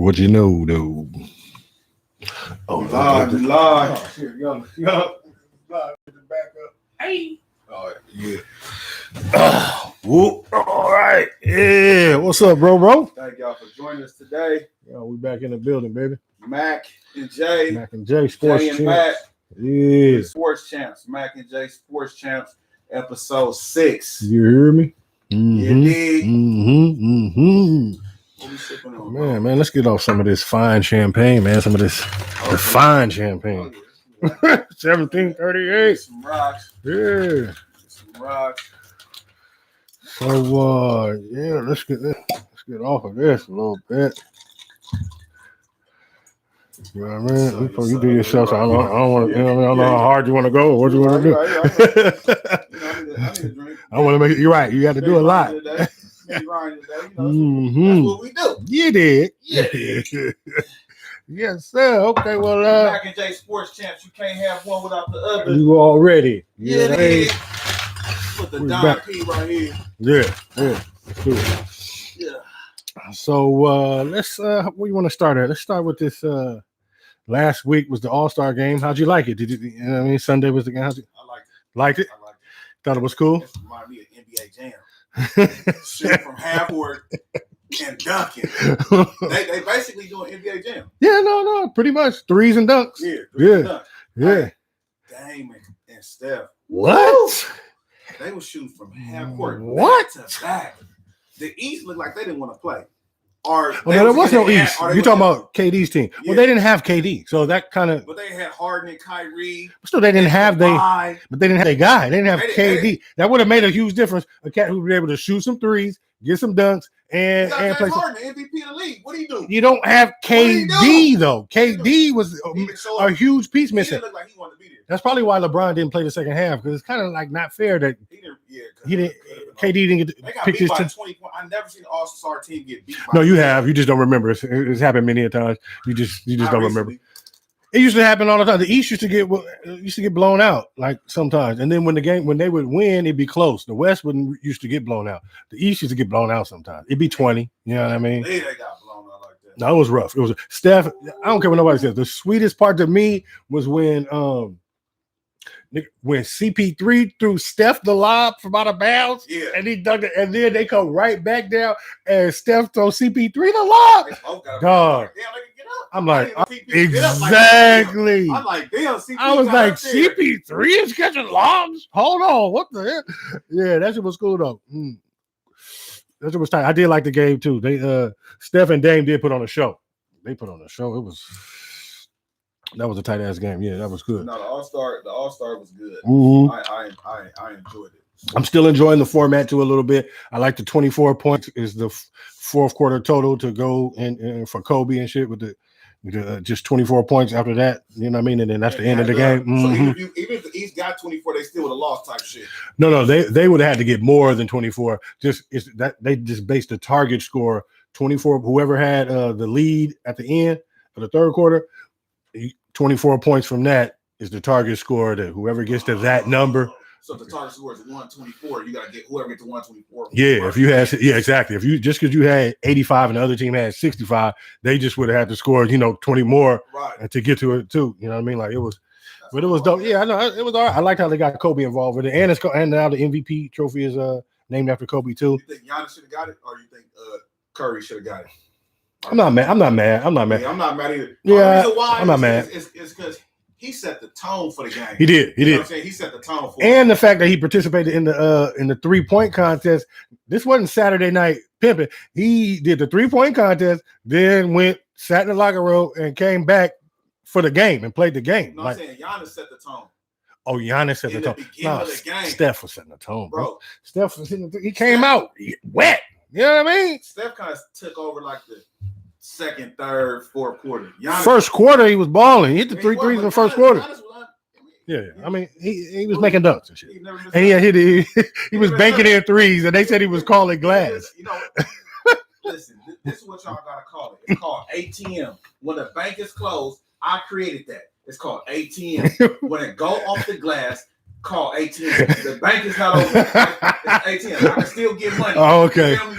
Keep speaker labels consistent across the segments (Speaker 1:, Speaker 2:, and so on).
Speaker 1: What you know, though?
Speaker 2: Oh, live. Oh, shit, yo, live. Back up. Hey. Oh, yeah.
Speaker 1: Whoop. All right. Yeah. What's up, bro?
Speaker 2: Thank y'all for joining us today.
Speaker 1: Yo, we back in the building, baby.
Speaker 2: Mac and Jay.
Speaker 1: Mac and Jay, Sports
Speaker 2: Jay and
Speaker 1: Champs.
Speaker 2: Mac.
Speaker 1: Yeah.
Speaker 2: Sports Champs. Mac and Jay, Sports Champs, episode 6.
Speaker 1: You hear me?
Speaker 2: You dig? What we sipping on,
Speaker 1: Man, let's get off some of this fine champagne, man. Some of this the fine champagne. 1738.
Speaker 2: Some rocks.
Speaker 1: Yeah.
Speaker 2: Some rocks.
Speaker 1: So yeah, let's get off of this a little bit. You know what I mean? Before you do yourself, so I don't want to. I don't know how hard you want to go or what you want to do.
Speaker 2: I need a drink.
Speaker 1: I want to make it. You're right. You got to do a lot.
Speaker 2: That's what we do.
Speaker 1: You did.
Speaker 2: Yeah.
Speaker 1: Yes, sir. Okay, well,
Speaker 2: Mac and Jay Sports Champs, you can't have one without the other.
Speaker 1: you already.
Speaker 2: Yeah,
Speaker 1: hey.
Speaker 2: Put the Don P right here.
Speaker 1: Yeah. Let's do it.
Speaker 2: Yeah.
Speaker 1: So let's where you want to start at? Let's start with this. Last week was the All-Star game. How'd you like it? Did you know what I mean? Sunday was the game.
Speaker 2: I liked it.
Speaker 1: Liked it?
Speaker 2: I liked it.
Speaker 1: Thought it was cool.
Speaker 2: It reminded me of NBA Jam. Shooting from half court and dunking. They basically doing NBA Jam.
Speaker 1: Yeah, no, pretty much threes and dunks.
Speaker 2: Yeah.
Speaker 1: Yeah.
Speaker 2: Dame and Steph.
Speaker 1: What?
Speaker 2: They were shooting from half court.
Speaker 1: What?
Speaker 2: Back to back. The East looked like they didn't want to play. Or
Speaker 1: there was no East. You're talking about KD's team.
Speaker 2: Yeah.
Speaker 1: Well, they didn't have KD, so that kind of.
Speaker 2: But they had Harden and Kyrie.
Speaker 1: Still, they didn't have
Speaker 2: Kawhi.
Speaker 1: but they didn't have their guy. They didn't have
Speaker 2: They
Speaker 1: KD. That would have made a huge difference. A cat who would be able to shoot some threes, get some dunks, and
Speaker 2: James
Speaker 1: play.
Speaker 2: Harden, MVP of the league. What do you do?
Speaker 1: You don't have KD though. KD was a huge piece
Speaker 2: He
Speaker 1: missing.
Speaker 2: didn't look like he wanted to be there.
Speaker 1: That's probably why LeBron didn't play the second half, because it's kind of like not fair that
Speaker 2: He didn't.
Speaker 1: KD didn't get
Speaker 2: They
Speaker 1: to
Speaker 2: got
Speaker 1: pick
Speaker 2: beat
Speaker 1: his
Speaker 2: by
Speaker 1: team.
Speaker 2: 20 points. I never seen an All-Star team get beat.
Speaker 1: No, you have. You just don't remember. It's happened many a times. You just don't remember. It used to happen all the time. The East used to get blown out like sometimes, and then when they would win, it'd be close. The West used to get blown out. The East used to get blown out sometimes. It'd be 20. You know what I mean?
Speaker 2: They got blown out like that.
Speaker 1: No, it was rough. It was Steph. I don't care what nobody says. The sweetest part to me was when CP3 threw Steph the lob from out of bounds, and he dunked it, and then they come right back down, and Steph throws CP3 the lob. God, I'm like, exactly.
Speaker 2: I'm like, damn.
Speaker 1: I was like, CP3 is catching lobs. Hold on, what the hell? Yeah, that shit was cool though. That shit was tight. I did like the game too. They Steph and Dame did put on a show. They put on a show. That was a tight ass game. Yeah, that was good.
Speaker 2: No, the All-Star was good.
Speaker 1: Mm-hmm.
Speaker 2: I enjoyed it.
Speaker 1: I'm still enjoying the format too a little bit. I like the 24 points is the fourth quarter total to go and for Kobe and shit with the just 24 points after that. You know what I mean? And then that's the end of the game.
Speaker 2: So even if the East got 24, they still would have lost type shit.
Speaker 1: No, they would have had to get more than 24. They just based the target score 24. Whoever had the lead at the end of the third quarter. 24 points from that is the target score that whoever gets to that number.
Speaker 2: So if the target score is 124, you gotta get whoever gets to 124.
Speaker 1: Yeah, exactly. If you just because you had 85 and the other team had 65, they just would have had to score 20 more to get to it too. You know what I mean? Like it was dope. Yeah, I know it was all right. I like how they got Kobe involved with it, and now the MVP trophy is named after Kobe too.
Speaker 2: You think Giannis should have got it, or you think Curry should have got it?
Speaker 1: I'm not mad.
Speaker 2: Yeah, I'm not mad either.
Speaker 1: Yeah,
Speaker 2: I'm
Speaker 1: not mad.
Speaker 2: It's because he set the tone for the game.
Speaker 1: He did.
Speaker 2: You know what I'm saying? He set the tone for
Speaker 1: and the fact that he participated in the 3-point contest. This wasn't Saturday night pimping. He did the 3-point contest, then sat in the locker room and came back for the game and played the game.
Speaker 2: No, I'm saying Giannis set the tone.
Speaker 1: Oh, Giannis set the tone.
Speaker 2: No, of the game.
Speaker 1: Steph was setting the tone,
Speaker 2: bro.
Speaker 1: Steph was he came out wet. You know what I mean?
Speaker 2: Steph kind of took over like the second, third, fourth quarter. Giannis,
Speaker 1: first quarter, he was balling. He hit the 3 threes in the first quarter. Yeah, I mean, he was making dunks and shit. And he was banking in threes, and they said he was calling glass.
Speaker 2: Listen, this is what y'all gotta call it. It's called ATM. When the bank is closed, I created that. It's called ATM. When it go off the glass, Call ATM. The bank is not open. It's ATM. I can still get money.
Speaker 1: Oh, okay.
Speaker 2: You feel me?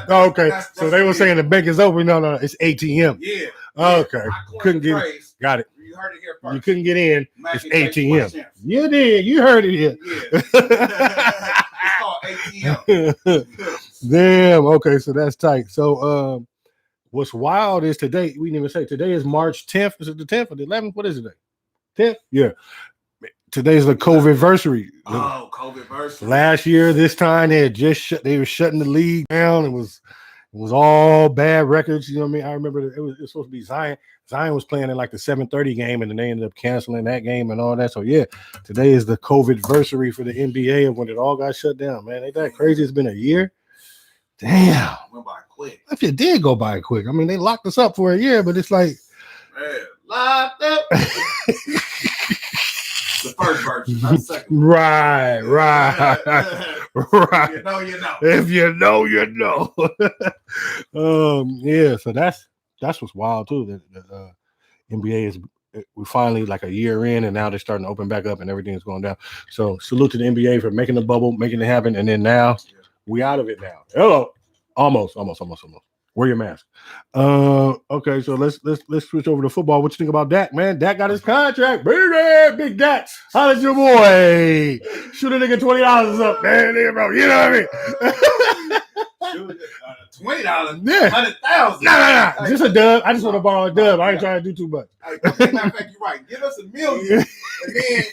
Speaker 1: Okay.
Speaker 2: That's
Speaker 1: So they were saying the bank is open. No, it's ATM.
Speaker 2: Yeah.
Speaker 1: Okay. Couldn't get
Speaker 2: it.
Speaker 1: Got it.
Speaker 2: You heard it here first.
Speaker 1: You couldn't get in.
Speaker 2: Mac
Speaker 1: It's ATM. You did. You heard it here.
Speaker 2: Yeah. It's called ATM.
Speaker 1: Damn. Okay. So that's tight. So what's wild is today. We didn't even say today is March 10th. Is it the 10th or the 11th? What is it? 10th? Yeah. Today's the COVID-versary.
Speaker 2: Oh, COVID-versary.
Speaker 1: Last year, this time they were shutting the league down. It was all bad records. You know what I mean? I remember it was supposed to be Zion. Zion was playing in like the 7:30 game, and then they ended up canceling that game and all that. So yeah, today is the COVID-versary for the NBA of when it all got shut down. Man, ain't that crazy? It's been a year. Damn.
Speaker 2: Went by quick.
Speaker 1: If it did go by quick. I mean, they locked us up for a year, but it's like
Speaker 2: man, locked up. The first version, not the second.
Speaker 1: Right.
Speaker 2: You know, you know.
Speaker 1: If you know, you know. Yeah. So that's what's wild too. That NBA is we finally like a year in, and now they're starting to open back up, and everything is going down. So salute to the NBA for making the bubble, making it happen, and then now we out of it now. Hello, almost. Wear your mask. Okay, so let's switch over to football. What you think about Dak, man? Dak got his contract, baby. Big Dak. How's your boy? Shoot a nigga $20 up, man. You know what I mean?
Speaker 2: $20,
Speaker 1: yeah.
Speaker 2: 100,000.
Speaker 1: Nah. Just a dub. I just want to borrow a dub. I ain't trying to do too much.
Speaker 2: Matter of fact, you're right. Give us $1 million, and then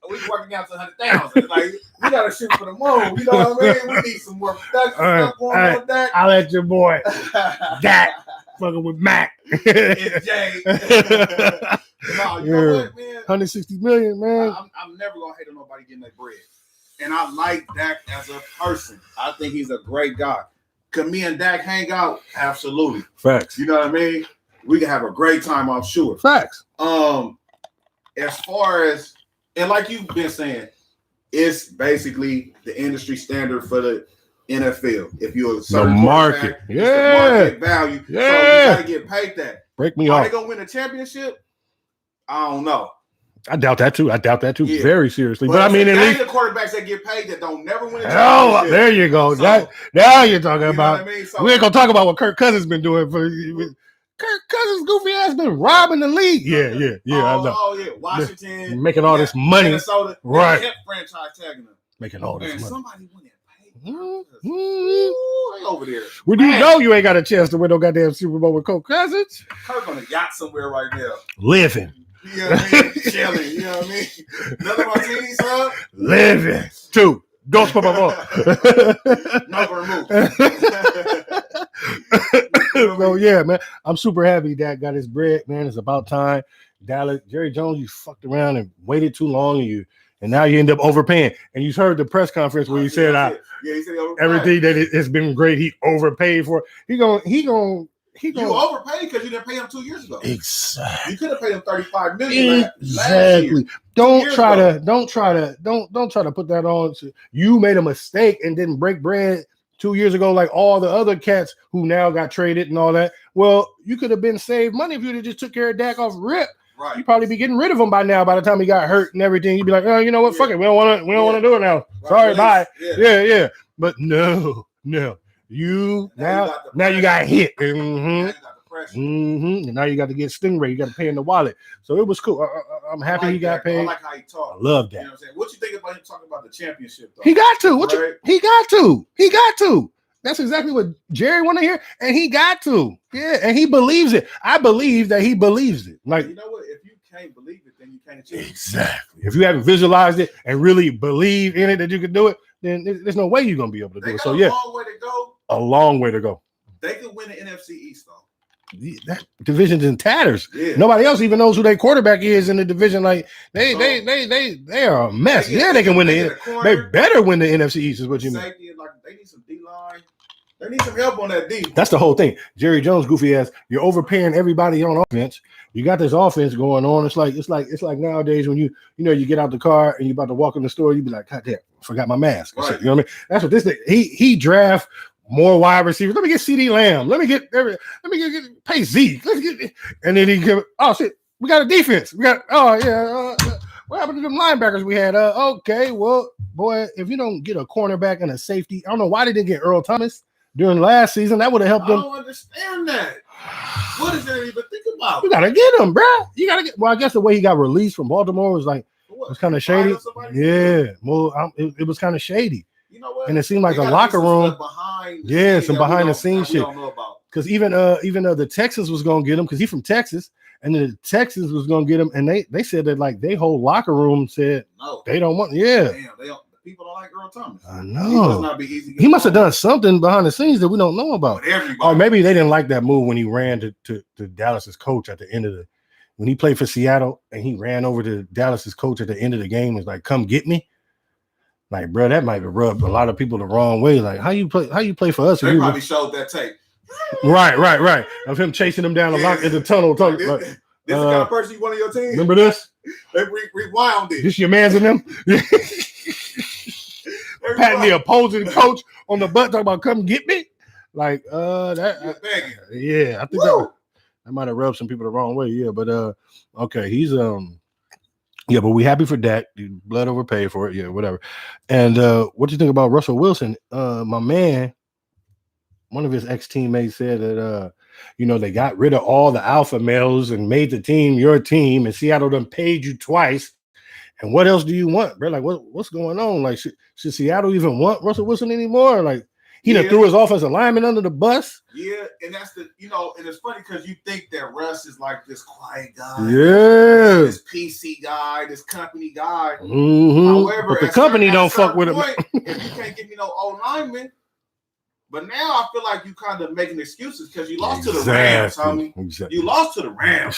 Speaker 2: we working down to 100,000. Like we gotta shoot for the moon. You know what I mean? We need some more production stuff going on with that.
Speaker 1: I'll let your boy Dak fucking with Mac.
Speaker 2: It's Jay. No, you know what, man?
Speaker 1: 160 million, man.
Speaker 2: I'm never gonna hate on nobody getting that bread. And I like Dak as a person. I think he's a great guy. Can me and Dak hang out? Absolutely.
Speaker 1: Facts.
Speaker 2: You know what I mean? We can have a great time, I'm sure.
Speaker 1: Facts.
Speaker 2: As far as and like you've been saying, it's basically the industry standard for the NFL. If you're a certain
Speaker 1: market,
Speaker 2: the market value, so you gotta get paid that.
Speaker 1: Break me
Speaker 2: off.
Speaker 1: off.
Speaker 2: Are they gonna win a championship? I don't know.
Speaker 1: I doubt that too.
Speaker 2: Yeah.
Speaker 1: Very seriously. But I mean, at least
Speaker 2: the quarterbacks that get paid that don't never win a championship.
Speaker 1: Oh, there you go.
Speaker 2: So,
Speaker 1: now you're talking about.
Speaker 2: What I mean? So,
Speaker 1: we ain't gonna talk about what Kirk Cousins been doing for. Kirk Cousins' goofy ass been robbing the league. Yeah. I know.
Speaker 2: Oh yeah, Washington
Speaker 1: making all this money,
Speaker 2: Minnesota,
Speaker 1: right?
Speaker 2: Franchise tagging them,
Speaker 1: making all this money.
Speaker 2: Somebody win that pay.
Speaker 1: Mm-hmm.
Speaker 2: Over there.
Speaker 1: Well, you know you ain't got a chance to win no goddamn Super Bowl with Kirk Cousins.
Speaker 2: Kirk on a yacht somewhere right now,
Speaker 1: living.
Speaker 2: You know what I mean? Chilling. You know what I mean? Another martini, son.
Speaker 1: Living. Two. Dos por favor.
Speaker 2: No remove.
Speaker 1: So yeah, man, I'm super happy that got his bread, man. It's about time. Dallas, Jerry Jones, you fucked around and waited too long, and now you end up overpaying. And you heard the press conference where he said,
Speaker 2: he said
Speaker 1: everything that has been great, he overpaid for. He gonna.
Speaker 2: You overpaid because you didn't pay him 2 years ago.
Speaker 1: Exactly.
Speaker 2: You could have paid him $35 million
Speaker 1: exactly.
Speaker 2: last year.
Speaker 1: Don't try to put that on. You made a mistake and didn't break bread 2 years ago, like all the other cats who now got traded and all that. Well, you could have been saved money if you'd have just took care of Dak off rip.
Speaker 2: Right.
Speaker 1: You'd probably be getting rid of him by now. By the time he got hurt and everything, you'd be like, oh, you know what? Fuck it. We don't want to do it now. Right. Sorry, bye. Yeah. But no. You now you got hit. Mm-hmm. And now you got to get Stingray. You got to pay in the wallet. So it was cool. I'm happy he got paid.
Speaker 2: I like how he talked.
Speaker 1: I love that.
Speaker 2: You know what I'm saying? What you think about him talking about the championship? Though?
Speaker 1: He got to. He got to. That's exactly what Jerry want to hear, and he got to. Yeah, and he believes it. I believe that he believes it. Like,
Speaker 2: you know what? If you can't believe it, then you can't achieve it.
Speaker 1: Exactly. If you haven't visualized it and really believe in it that you can do it, then there's no way you're gonna be able to do it. So yeah, a long way to go.
Speaker 2: They could win the NFC East though.
Speaker 1: That division's in tatters.
Speaker 2: Yeah.
Speaker 1: Nobody else even knows who their quarterback is in the division. Like they are a mess. They can win they better win the NFC East. Is what you mean?
Speaker 2: Like they need some D-line. They need some help on that D.
Speaker 1: That's the whole thing. Jerry Jones, goofy ass. You're overpaying everybody on offense. You got this offense going on. It's like nowadays when you get out the car and you about to walk in the store, you be like, God damn, forgot my mask.
Speaker 2: Right.
Speaker 1: You know what I mean? That's what this thing. He draft more wide receivers. Let me get CD Lamb. Let me get pay Zeke. Let's get, and then he give. Oh shit, we got a defense. We got. Oh yeah. What happened to them linebackers we had? Okay, well, boy, if you don't get a cornerback and a safety, I don't know why they didn't get Earl Thomas during last season. That would have helped them.
Speaker 2: I don't understand that. What is there to even think about?
Speaker 1: You gotta get him, bro. You gotta get. Well, I guess the way he got released from Baltimore was like was kind of shady. Yeah, well, it was kind of shady.
Speaker 2: You know what?
Speaker 1: And it seemed like the locker room, some behind the scenes shit. Because even the Texans was gonna get him because he's from Texas, and the Texans was gonna get him, and they said that like they whole locker room said no, they don't want. Yeah,
Speaker 2: damn, people don't like Earl Thomas.
Speaker 1: I know. He must have done something behind the scenes that we don't know about. Or maybe they didn't like that move when he ran to Dallas's coach at the end of when he played for Seattle and he ran over to Dallas's coach at the end of the game. Was like, "Come get me." Like, bro, that might have rubbed a lot of people the wrong way. Like, how you play for us?
Speaker 2: They probably showed that tape.
Speaker 1: Right. Of him chasing them down the lock in the tunnel.
Speaker 2: This the kind of person you want on your team.
Speaker 1: Remember this?
Speaker 2: They rewound it.
Speaker 1: This your man's in them? Patting the opposing coach on the butt, talking about come get me. Like that. Yeah, I think that might have rubbed some people the wrong way. Yeah, but okay, he's yeah, but we happy for Dak. Blood overpaid for it. Yeah, whatever. And what do you think about Russell Wilson? My man, one of his ex-teammates said that they got rid of all the alpha males and made the team your team, and Seattle done paid you twice. And what else do you want, bro? Like, what's going on? Like, should Seattle even want Russell Wilson anymore? Like, he done threw his offensive lineman under the bus.
Speaker 2: Yeah, and that's and it's funny because you think that Russ is like this quiet guy.
Speaker 1: Yeah.
Speaker 2: This PC guy, this company guy.
Speaker 1: Mm-hmm.
Speaker 2: However,
Speaker 1: but the company don't fuck with him.
Speaker 2: If you can't give me no old lineman. But now I feel like you kind of making excuses because you lost to the Rams, homie. Exactly. You lost to the Rams.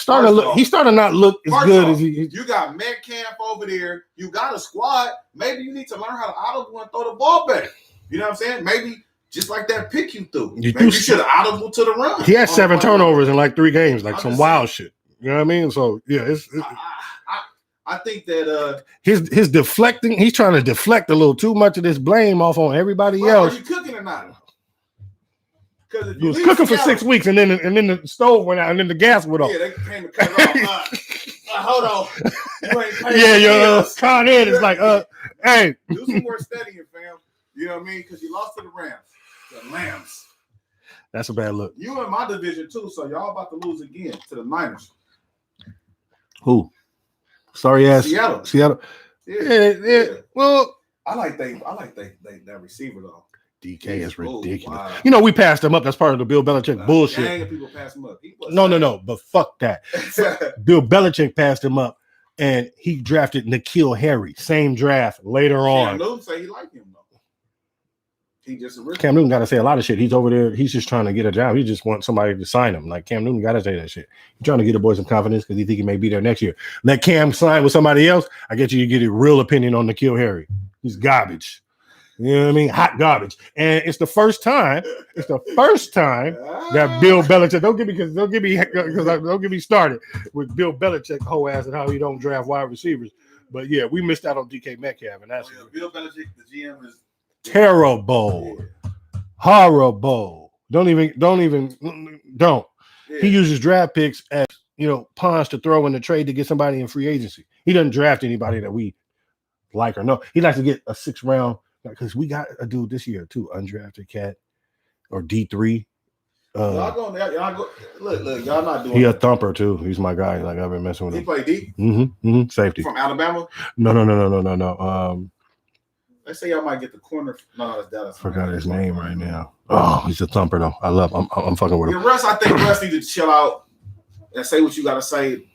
Speaker 1: He's starting to not look as good as he.
Speaker 2: You got Metcalf over there. You got a squad. Maybe you need to learn how to audible and throw the ball better. You know what I'm saying? Maybe just like that pick you threw. You should have audible to the run.
Speaker 1: He had 7 turnovers in like 3 games, like some wild shit. You know what I mean? So yeah,
Speaker 2: I think that
Speaker 1: his deflecting. He's trying to deflect a little too much of this blame off on everybody else.
Speaker 2: Are you cooking or not?
Speaker 1: He was cooking for 6 weeks, and then the stove went out, and then the gas went off.
Speaker 2: Yeah, they came to cut it off. Hold on. You ain't
Speaker 1: Con Ed is like, hey.
Speaker 2: Do some more studying, fam. You know what I mean? Because you lost to the Rams. The Lambs.
Speaker 1: That's a bad look.
Speaker 2: You in my division, too, so y'all about to lose again to the Niners.
Speaker 1: Who? Sorry ass.
Speaker 2: Seattle.
Speaker 1: Yeah. Well,
Speaker 2: I like that receiver, though.
Speaker 1: DK is ridiculous. Wow. We passed him up. That's part of the Bill Belichick bullshit.
Speaker 2: Dang, people pass him up.
Speaker 1: No. But fuck that. Bill Belichick passed him up, and he drafted N'Keal Harry. Same draft later on.
Speaker 2: Cam Newton say he like him though. He just
Speaker 1: Cam Newton got to say a lot of shit. He's over there. He's just trying to get a job. He just wants somebody to sign him. Like Cam Newton got to say that shit. He's trying to get the boy some confidence because he think he may be there next year. Let Cam sign with somebody else. I get you to get a real opinion on N'Keal Harry. He's garbage. You know what I mean? Hot garbage. And it's the first time that Bill Belichick don't get me started with Bill Belichick whole ass and how he don't draft wide receivers. But yeah, we missed out on DK Metcalf, and that's
Speaker 2: Bill Belichick, the GM is
Speaker 1: terrible. Horrible. Don't. Yeah. He uses draft picks as pawns to throw in the trade to get somebody in free agency. He doesn't draft anybody that we like or know. He likes to get a 6th round. Because we got a dude this year too, undrafted cat or D3.
Speaker 2: Y'all go. Look, y'all not doing.
Speaker 1: He a thumper too. He's my guy. Like I've been messing with him.
Speaker 2: He play D.
Speaker 1: Mm-hmm. Safety
Speaker 2: from Alabama.
Speaker 1: No.
Speaker 2: Let's say y'all might get the corner. No, that's Dallas.
Speaker 1: Forgot his name right now. Oh, he's a thumper though. I love him. I'm fucking with him.
Speaker 2: Yeah, I think Russ needs to chill out and say what you got to say.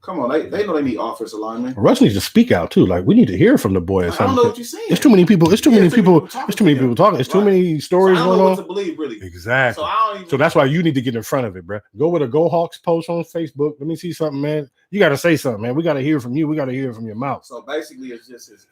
Speaker 2: Come on, they know they need offensive linemen.
Speaker 1: Russ needs to speak out too. Like we need to hear from the boy.
Speaker 2: I don't know what you're saying.
Speaker 1: There's too many people. There's too many people talking. There's too many stories going on. I don't know
Speaker 2: what to believe, really.
Speaker 1: Exactly. So that's why you need to get in front of it, bro. Go with a Go Hawks post on Facebook. Let me see something, man. You got to say something, man. We got to hear from you. We got to hear from your mouth.
Speaker 2: So basically, it's just his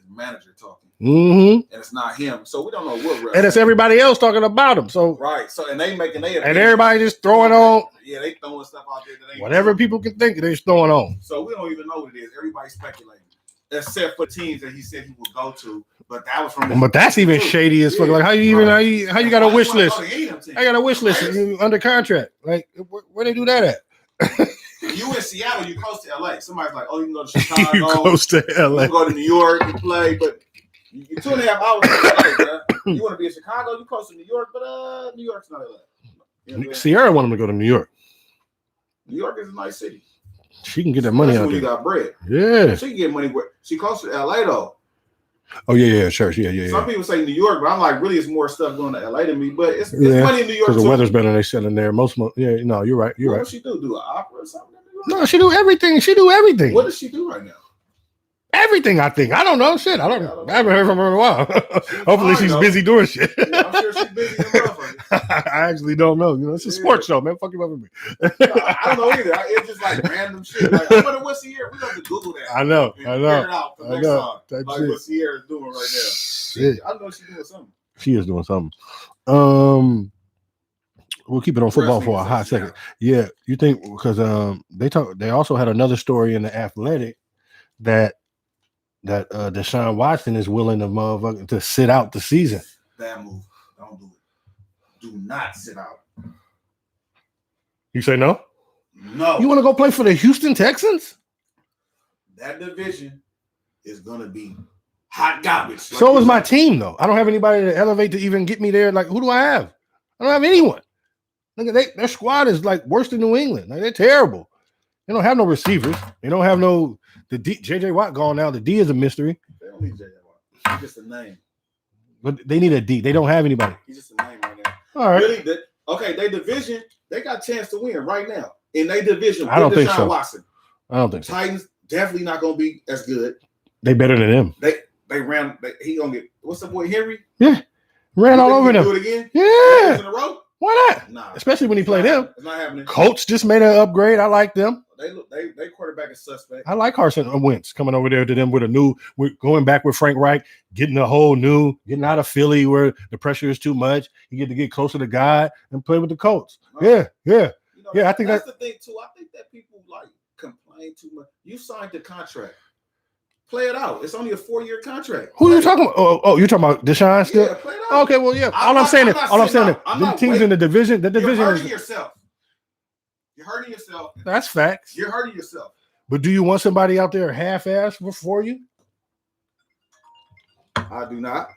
Speaker 2: manager talking.
Speaker 1: Mm-hmm.
Speaker 2: And it's not him. So we don't know what Russ.
Speaker 1: And it's everybody else talking about him. So
Speaker 2: right. So and they making their
Speaker 1: and everybody just throwing on.
Speaker 2: Yeah, they throwing stuff out there that ain't
Speaker 1: whatever people can think, they're just throwing on.
Speaker 2: So we don't even know what it is. Everybody's speculating, except for teams that he said he would go to. But that was from.
Speaker 1: But that's even shady as fuck. Like how you got a wish list? I got a wish list. You under contract. Like where they do that at?
Speaker 2: You in Seattle, you close to LA. Somebody's like, oh, you can go to Chicago.
Speaker 1: You close to LA.
Speaker 2: You can go to New York and play, but you're 2.5 hours from LA, bro. You want to be in Chicago, you close to New York, but New York's not LA. You know
Speaker 1: Sierra wanted him to go to New York.
Speaker 2: New York is a nice city.
Speaker 1: She can get that money out there.
Speaker 2: You got bread.
Speaker 1: Yeah.
Speaker 2: She can get money. She close to LA though.
Speaker 1: Oh yeah, sure, yeah.
Speaker 2: Some people say New York, but I'm like, really, it's more stuff going to LA to me. But it's money in New York
Speaker 1: because the weather's better. They selling there. You're right. You're right.
Speaker 2: What she do? Do an opera or something?
Speaker 1: No, she do everything.
Speaker 2: What does she do right now?
Speaker 1: Everything, I think. I don't know. Shit, I haven't heard from her in a while. Hopefully, she's busy doing shit.
Speaker 2: Yeah, I'm sure she's busy.
Speaker 1: I actually don't know. It's a sports show, man. Fuck you up with me.
Speaker 2: I don't know either. It's just like random shit. Like, I wonder what Sierra. We have to Google that.
Speaker 1: I know.
Speaker 2: Figure it out for next time. Like what Sierra's doing right now. I know she's doing something.
Speaker 1: She is doing something. We'll keep it on football for a hot second. Yeah, you think because they also had another story in the Athletic that Deshaun Watson is willing to sit out the season.
Speaker 2: Bad move. Don't do it. Do not sit out.
Speaker 1: You say no?
Speaker 2: No.
Speaker 1: You want to go play for the Houston Texans?
Speaker 2: That division is gonna be hot garbage.
Speaker 1: So is my team, though. I don't have anybody to elevate to even get me there. Like, who do I have? I don't have anyone. Look at their squad is like worse than New England. Like, they're terrible. They don't have no receivers. They don't have no. The D, JJ Watt gone now. The D is a mystery.
Speaker 2: They don't need JJ Watt. He's just a name.
Speaker 1: But they need a D. They don't have anybody.
Speaker 2: He's just a name right now.
Speaker 1: All right.
Speaker 2: Really? Okay, they division. They got a chance to win right now in their division.
Speaker 1: I don't think so.
Speaker 2: Watson.
Speaker 1: I don't think so.
Speaker 2: Titans definitely not going to be as good.
Speaker 1: They better than him.
Speaker 2: They ran. He gonna get. What's the boy Henry?
Speaker 1: Yeah, ran all over them.
Speaker 2: Do it again?
Speaker 1: Yeah.
Speaker 2: In a row?
Speaker 1: Why not?
Speaker 2: Nah.
Speaker 1: Especially when he played him.
Speaker 2: It's not happening.
Speaker 1: Colts just made an upgrade. I like them.
Speaker 2: They quarterback is suspect.
Speaker 1: I like Carson Wentz coming over there to them with going back with Frank Reich, getting getting out of Philly where the pressure is too much. You get to get closer to God and play with the Colts. Yeah. I think
Speaker 2: that's the thing too. I think that people like complain too much. You signed the contract. Play it out. It's only a 4-year contract.
Speaker 1: Who are you talking about? Oh, you're talking about Deshaun still?
Speaker 2: Yeah, play it out.
Speaker 1: Okay, well, yeah. All I'm saying is the teams in the division,
Speaker 2: You're hurting yourself. You're hurting yourself.
Speaker 1: That's facts.
Speaker 2: You're hurting yourself.
Speaker 1: But do you want somebody out there half-assed before you?
Speaker 2: I do not.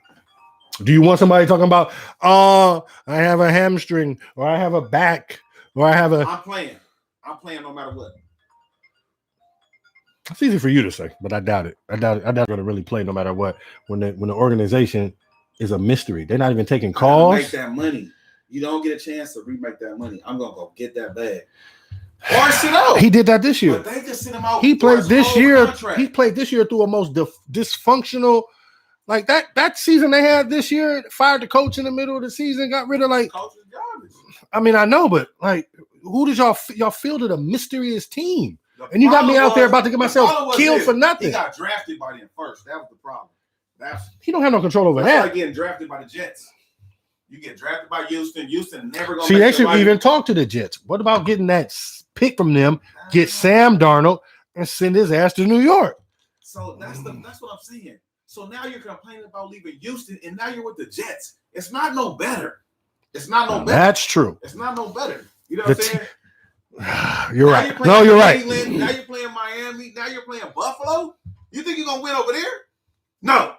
Speaker 1: Do you want somebody talking about, I have a hamstring, or I have a back, or I have a...
Speaker 2: I'm playing no matter what.
Speaker 1: It's easy for you to say, but I doubt it. I doubt they're going to really play no matter what. When the organization is a mystery, they're not even taking calls.
Speaker 2: Make that money. You don't get a chance to remake that money. I'm gonna go get that bag. Or sit out.
Speaker 1: He did that this year.
Speaker 2: But they just sent him out.
Speaker 1: He played this year.
Speaker 2: Contract.
Speaker 1: He played this year through a most dysfunctional, like that season they had this year. Fired the coach in the middle of the season. Got rid of like.
Speaker 2: Coach is garbage.
Speaker 1: I mean, I know, but like, who did y'all fielded a mysterious team? And you got me out there about to get myself killed for nothing.
Speaker 2: He got drafted by them first. That was the problem.
Speaker 1: He don't have no control over that.
Speaker 2: That's like getting drafted by the Jets. You get drafted by Houston. Houston never going to.
Speaker 1: See, they should even talk to the Jets. What about getting that pick from them, get Sam Darnold, and send his ass to New York?
Speaker 2: So that's what I'm saying. So now you're complaining about leaving Houston, and now you're with the Jets. It's not no better. It's not no better.
Speaker 1: That's true.
Speaker 2: It's not no better. You know what I'm saying?
Speaker 1: You're right. No, you're right.
Speaker 2: Now you're playing Miami. Now you're playing Buffalo. You think you're gonna win over there? No.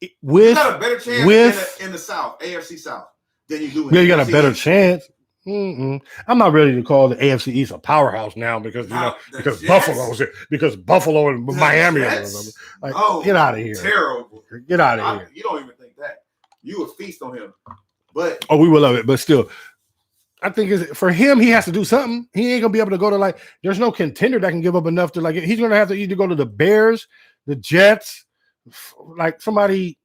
Speaker 2: You got a better chance in the South, AFC South, than you do.
Speaker 1: You got a better chance. I'm not ready to call the AFC East a powerhouse now because because Buffalo and Miami. Get out of here.
Speaker 2: Terrible.
Speaker 1: Get out of here.
Speaker 2: You don't even think that. You would feast on him. But
Speaker 1: we will love it. But still, I think for him, he has to do something. He ain't gonna be able to go to there's no contender that can give up enough to he's gonna have to either go to the Bears, the Jets, like somebody.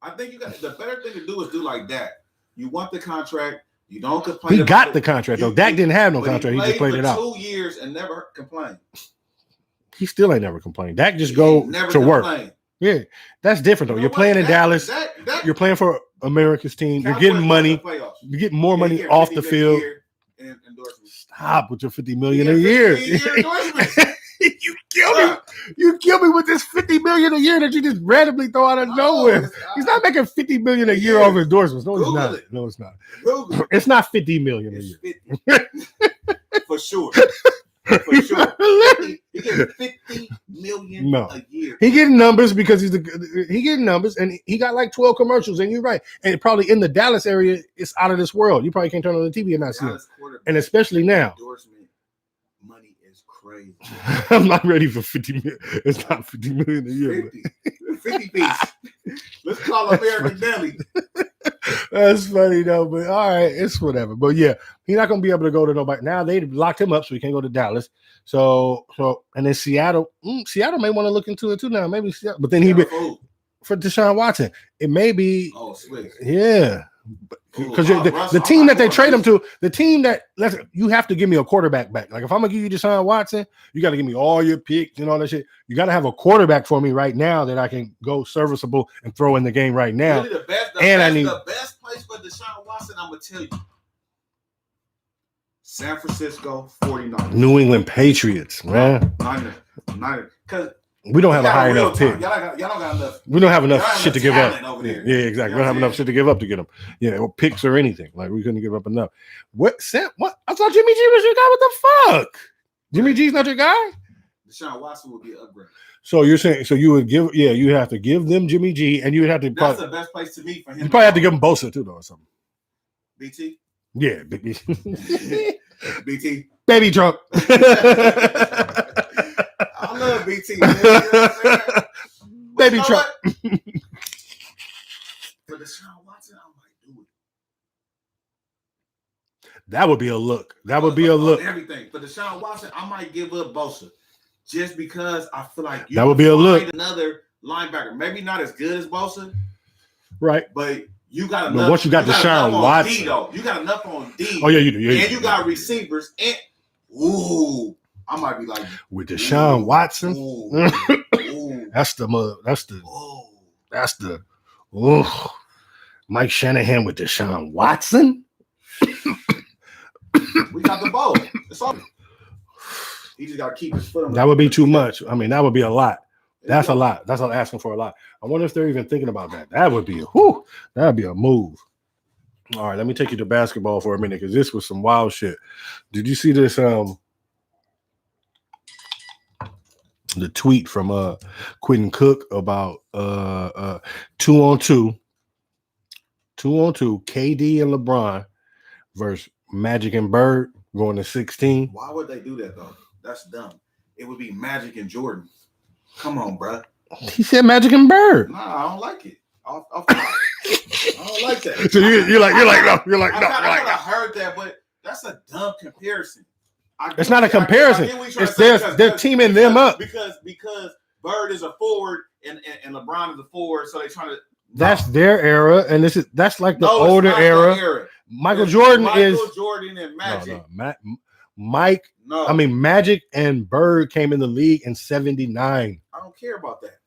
Speaker 2: I think the better thing to do is do like that. You want the contract. You don't complain.
Speaker 1: He got the contract though. Dak didn't have no contract. He just played it out.
Speaker 2: 2 years and never complained.
Speaker 1: He still ain't never complained. Dak just go to work. Yeah, that's different though. You're playing in Dallas. You're playing for America's team. You're getting money. You're getting more money off the field. Stop with your $50 million a year. You kill me. You kill me with this $50 million a year that you just randomly throw out of nowhere. He's not making $50 million a year off endorsements. No, he's not. No, it's not. It's not $50 million a year.
Speaker 2: For sure. for sure. He gets $50 million a year.
Speaker 1: He getting numbers because he getting numbers, and he got like 12 commercials. And you're right, and probably in the Dallas area, it's out of this world. You probably can't turn on the TV and not see it, and especially now.
Speaker 2: Endorsement money is crazy.
Speaker 1: I'm not ready for 50 million. It's not 50 million a year.
Speaker 2: 50 piece. Let's call American Deli.
Speaker 1: That's funny though, but all right, it's whatever. But yeah, he's not gonna be able to go to nobody. Now they locked him up, so he can't go to Dallas. So and then Seattle may want to look into it too now. Maybe Seattle, but then for Deshaun Watson, it may be yeah. Because the team that they trade him to, the team that you have to give me a quarterback back. Like if I'm gonna give you Deshaun Watson, you got to give me all your picks and all that shit. You got to have a quarterback for me right now that I can go serviceable and throw in the game right now.
Speaker 2: Really the best place for Deshaun Watson, I'm gonna tell you, San Francisco 49ers.
Speaker 1: New England Patriots, man.
Speaker 2: Niners. Because
Speaker 1: we don't have a high enough pick.
Speaker 2: Y'all don't got enough.
Speaker 1: We don't have enough shit to give up.
Speaker 2: Yeah,
Speaker 1: exactly. We don't have enough shit to give up to get them. Yeah, or picks or anything. Like we couldn't give up enough. What? Sam? What? I thought Jimmy G was your guy. What the fuck? Jimmy G's not your guy?
Speaker 2: Deshaun Watson would be an upgrade.
Speaker 1: So you're saying you would give? Yeah, you have to give them Jimmy G, and you would have to.
Speaker 2: That's the best place to meet for him.
Speaker 1: You probably have to give him Bosa too, though, or something.
Speaker 2: BT.
Speaker 1: Yeah, Big B.
Speaker 2: BT.
Speaker 1: Baby Trump.
Speaker 2: I love BT. Man, you know what
Speaker 1: Baby Trump.
Speaker 2: For Deshaun Watson, I might do it.
Speaker 1: That would be a look. That would be a look.
Speaker 2: Everything. For Deshaun Watson, I might give up Bosa. Just because I feel like
Speaker 1: that would be a look.
Speaker 2: Another linebacker. Maybe not as good as Bosa.
Speaker 1: Right.
Speaker 2: But you got enough.
Speaker 1: But once you got Deshaun Watson.
Speaker 2: D, though. You got enough on D.
Speaker 1: Oh, yeah, you do. Yeah,
Speaker 2: and you got receivers. And I might be like
Speaker 1: with Deshaun Watson. That's the Mike Shanahan with Deshaun Watson.
Speaker 2: We got the ball. It's all. He just got to keep his foot on.
Speaker 1: That would be too much. I mean, that would be a lot. That's a lot. That's not asking for a lot. I wonder if they're even thinking about that. That would be that'd be a move. All right, let me take you to basketball for a minute because this was some wild shit. Did you see this? The tweet from Quentin Cook about 2-on-2, KD and LeBron versus Magic and Bird going to 16.
Speaker 2: Why would they do that though? That's dumb. It would be Magic and Jordan. Come on, bro.
Speaker 1: He said Magic and Bird.
Speaker 2: Nah, I don't like it. I don't like that.
Speaker 1: So you're like no.
Speaker 2: I heard that, but that's a dumb comparison.
Speaker 1: It's not a comparison. It's they're teaming them up
Speaker 2: because Bird is a forward and LeBron is a forward, so they're trying to.
Speaker 1: That's their era, and that's like the older era. Michael Jordan
Speaker 2: and Magic.
Speaker 1: I mean Magic and Bird came in the league in '79.
Speaker 2: I don't care about that.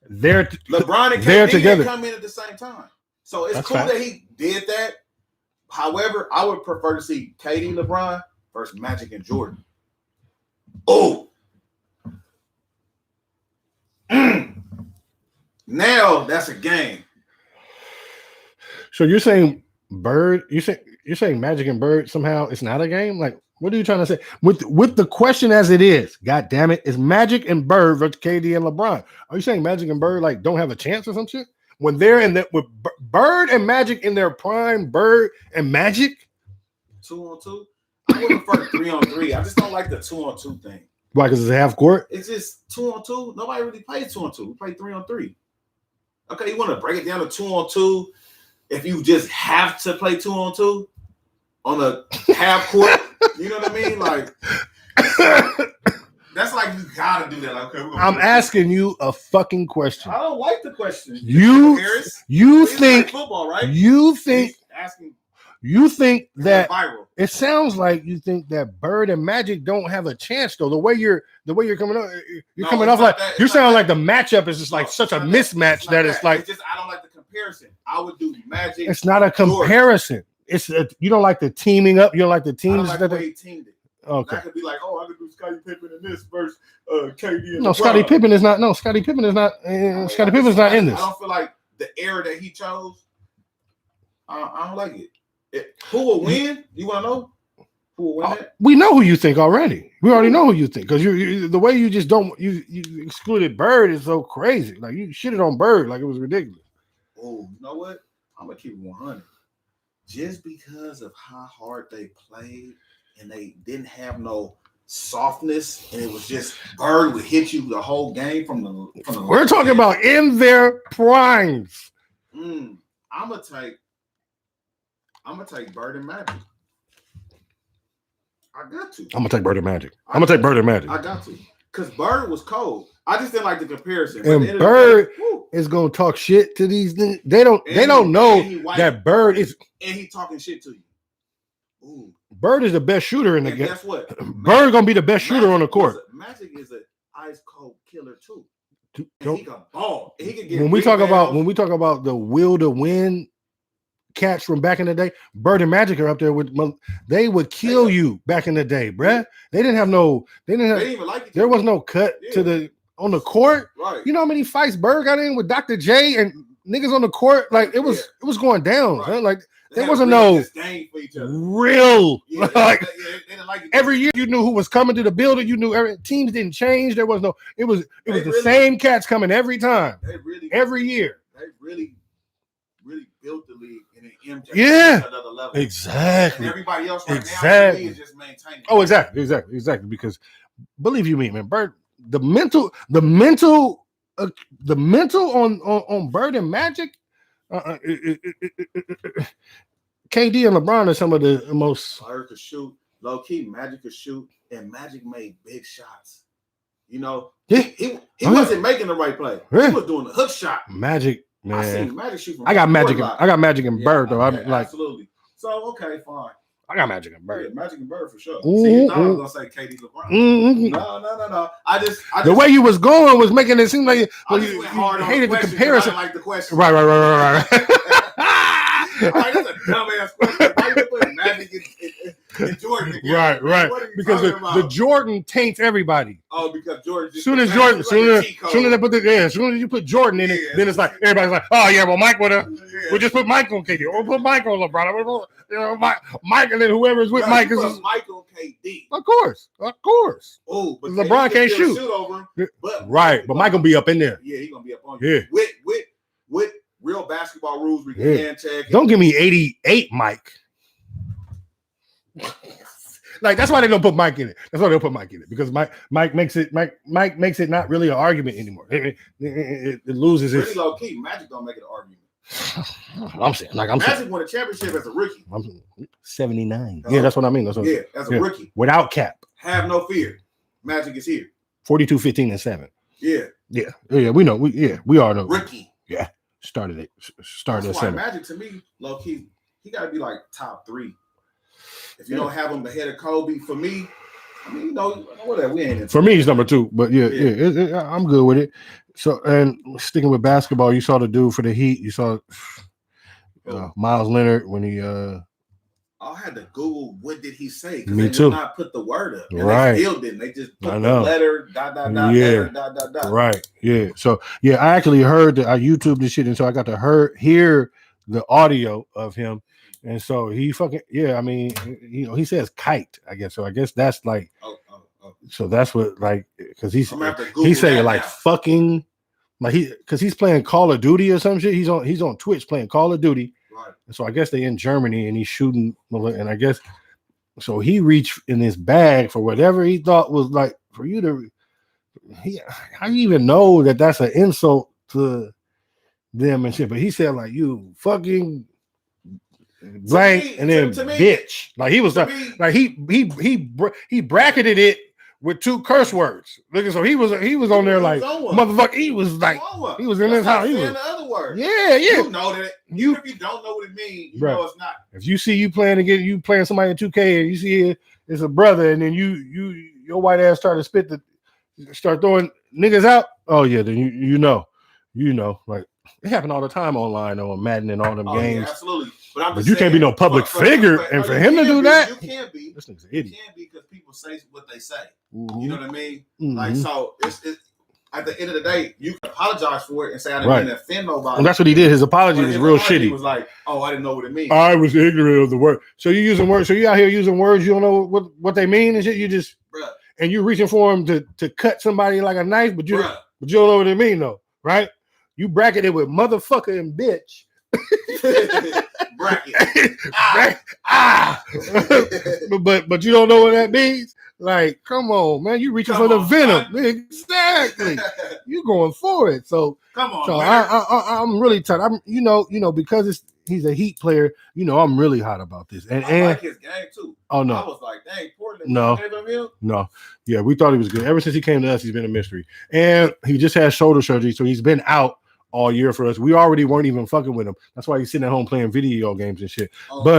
Speaker 1: LeBron
Speaker 2: and KD together come in at the same time, so it's cool that he did that. However, I would prefer to see KD, LeBron versus Magic and Jordan. Now that's a game.
Speaker 1: So you're saying Bird? You're saying Magic and Bird somehow it's not a game? Like, what are you trying to say? With the question as it is, God damn it, is Magic and Bird versus KD and LeBron? Are you saying Magic and Bird like don't have a chance or some shit? When they're with Bird and Magic in their prime, Bird and Magic?
Speaker 2: 2-on-2? I would prefer 3-on-3. I just don't like the 2-on-2 thing.
Speaker 1: Why? Because it's a half court?
Speaker 2: It's just 2-on-2. Nobody really plays 2-on-2. We play 3-on-3. Okay, you want to break it down to 2-on-2 if you just have to play 2-on-2 on a half court. You know what I mean? Like that's like you gotta do that. Like, okay,
Speaker 1: I'm asking you a fucking question.
Speaker 2: I don't like the question.
Speaker 1: You think
Speaker 2: football, right?
Speaker 1: You think
Speaker 2: asking.
Speaker 1: You think that
Speaker 2: viral.
Speaker 1: It sounds like you think that Bird and Magic don't have a chance though. The way you're coming up, you're coming off like you sound like the matchup is just like such a mismatch that it's like.
Speaker 2: It's just I don't like the comparison. I would do Magic.
Speaker 1: It's not a comparison. It's you don't like the teaming up. You don't like the teams
Speaker 2: I don't like the way he teamed it.
Speaker 1: Okay.
Speaker 2: I could be like, I could do Scottie Pippen in this versus KD.
Speaker 1: No, Scottie Pippen is not. No, Scottie Pippen is not. Scottie Pippen's not in this.
Speaker 2: I don't feel like the era that he chose. I don't like it. Who will win? You want to know? Who will win that?
Speaker 1: We know who you think already. We already know who you think because you the way you just don't you excluded Bird is so crazy. Like you shitted on Bird like it was ridiculous.
Speaker 2: Oh, you know what? I'm gonna keep it 100. Just because of how hard they played and they didn't have no softness, and it was just Bird would hit you the whole game from the.
Speaker 1: We're talking about in their primes.
Speaker 2: I'm gonna take Bird and Magic. I got to.
Speaker 1: I'm gonna take Bird and Magic. I'm gonna take Bird and Magic.
Speaker 2: I got to, because Bird was cold. I just didn't like the comparison.
Speaker 1: And Bird is gonna talk shit to these things. They don't know that Bird is.
Speaker 2: And he talking shit to you. Ooh.
Speaker 1: Bird is the best shooter in the game.
Speaker 2: Guess what?
Speaker 1: Bird gonna be the best shooter on the court.
Speaker 2: Magic is an ice cold killer too. And he can ball. He can get
Speaker 1: when we talk about the will to win cats from back in the day, Bird and Magic are up there with. They would kill you back in the day, bruh. They didn't even like it. There was no cut to on the court.
Speaker 2: Right.
Speaker 1: You know how many fights Bird got in with Dr. J and niggas on the court? Like it was going down.
Speaker 2: Right.
Speaker 1: Huh? Like there wasn't no real like every year you knew who was coming to the building. You knew teams didn't change. There was no. It was the same cats coming every time. Every year.
Speaker 2: They really built the league in an MJ.
Speaker 1: Yeah.
Speaker 2: Another level.
Speaker 1: Exactly.
Speaker 2: And everybody else right now is just maintaining.
Speaker 1: Oh, exactly. Because believe you me, man, Bird, the mental on Bird and Magic. KD and LeBron are some of the most.
Speaker 2: Bird could shoot, low key. Magic could shoot, and Magic made big shots. You know, he wasn't making the right play. He was doing the hook shot.
Speaker 1: Magic, man.
Speaker 2: I seen Magic shoot from
Speaker 1: I got Magic and Bird though. I'm like,
Speaker 2: absolutely. So okay, fine.
Speaker 1: I got Magic and Bird.
Speaker 2: Yeah, Magic and Bird for sure. See, you thought I was gonna say KD LeBron. No. I just
Speaker 1: the way you was going was making it seem like you
Speaker 2: hated the comparison. I like the question.
Speaker 1: Right.
Speaker 2: Like, that's a dumbass question. Why you put Magic and Jordan together?
Speaker 1: Right. Because the Jordan taints everybody.
Speaker 2: Oh, because Jordan.
Speaker 1: Soon as you put Jordan in it, then it's like everybody's like, oh yeah, well Mike would have. We'll just put Mike on KD. We'll put Mike on LeBron. You know, Mike, and then whoever's with Mike is
Speaker 2: Mike on KD.
Speaker 1: Of course.
Speaker 2: Oh, but
Speaker 1: LeBron can't shoot
Speaker 2: over him.
Speaker 1: But Mike gonna be up in there.
Speaker 2: Yeah, he's gonna be up on you. Yeah. With real basketball rules, we can hand check.
Speaker 1: Don't give me 88, Mike. Like that's why they don't put Mike in it. That's why they don't put Mike in it because Mike makes it not really an argument anymore. It loses its.
Speaker 2: Pretty low key. Magic don't make it an argument.
Speaker 1: Magic
Speaker 2: won a championship as a rookie.
Speaker 1: 79. Yeah, that's what I mean. As
Speaker 2: a rookie.
Speaker 1: Without cap.
Speaker 2: Have no fear. Magic is here.
Speaker 1: 42, 15, and 7.
Speaker 2: Yeah.
Speaker 1: We know. We all know.
Speaker 2: Rookie.
Speaker 1: Yeah. Started at
Speaker 2: why
Speaker 1: 7.
Speaker 2: Magic to me, low key, he gotta be like top 3. If you don't have him ahead of Kobe, for me, I mean, whatever. We ain't.
Speaker 1: For me, he's number 2, but I'm good with it. So, and sticking with basketball, you saw the dude for the Heat. You saw Miles Leonard when he.
Speaker 2: I had to Google what did he say.
Speaker 1: Me
Speaker 2: they
Speaker 1: too.
Speaker 2: Did not put the word up. And
Speaker 1: right.
Speaker 2: They still didn't. They just put the letter. Letter.
Speaker 1: Right. Yeah. So I actually heard that I YouTubed this shit, and so I got to hear the audio of him. And so he I mean, he says kite, I guess. So I guess that's like, so that's what, like, because he said like fucking, like because he's playing Call of Duty or some shit. He's on Twitch playing Call of Duty.
Speaker 2: Right. And
Speaker 1: so I guess they in Germany and he's shooting, and I guess, so he reached in his bag for whatever he thought was like, for you to, how do you even know that that's an insult to them and shit? But he said like, you fucking blank and then bitch. Like he was like he bracketed it with 2 curse words. Look, so he was on there like motherfucker. He was like he was in his house. He was
Speaker 2: the other word.
Speaker 1: Yeah.
Speaker 2: You know that. If you don't know what it means, you know it's not.
Speaker 1: If you see you playing somebody in 2K and you see it's a brother, and then your white ass start throwing niggas out. Oh yeah, then you know like it happened all the time online on Madden and all them games.
Speaker 2: Yeah, absolutely.
Speaker 1: But you can't be no public figure, and for him to do that,
Speaker 2: you can't be.
Speaker 1: This nigga's an idiot.
Speaker 2: You can't be because people say what they say.
Speaker 1: Mm-hmm.
Speaker 2: You know what I mean?
Speaker 1: Mm-hmm.
Speaker 2: Like so, it's at the end of the day, you can apologize for it and say I didn't mean to offend nobody.
Speaker 1: And that's what he did. His apology was real shitty. He
Speaker 2: was like, "Oh, I didn't know what it means.
Speaker 1: I was ignorant of the word." So you using words? So you out here using words you don't know what they mean and shit. You just and you reaching for them to cut somebody like a knife, but you don't know what they mean though, right? You bracket it with motherfucker and bitch.
Speaker 2: Bracket.
Speaker 1: but you don't know what that means. Like, come on, man, you reaching for the venom. Exactly. You going for it. So
Speaker 2: come on.
Speaker 1: So I'm really tight. I'm because he's a Heat player. I'm really hot about this. And
Speaker 2: I like his game too.
Speaker 1: Oh no,
Speaker 2: I was like, dang, Portland.
Speaker 1: No. Yeah, we thought he was good. Ever since he came to us, he's been a mystery. And he just had shoulder surgery, so he's been out all year for us. We already weren't even fucking with him. That's why he's sitting at home playing video games and shit.
Speaker 2: On the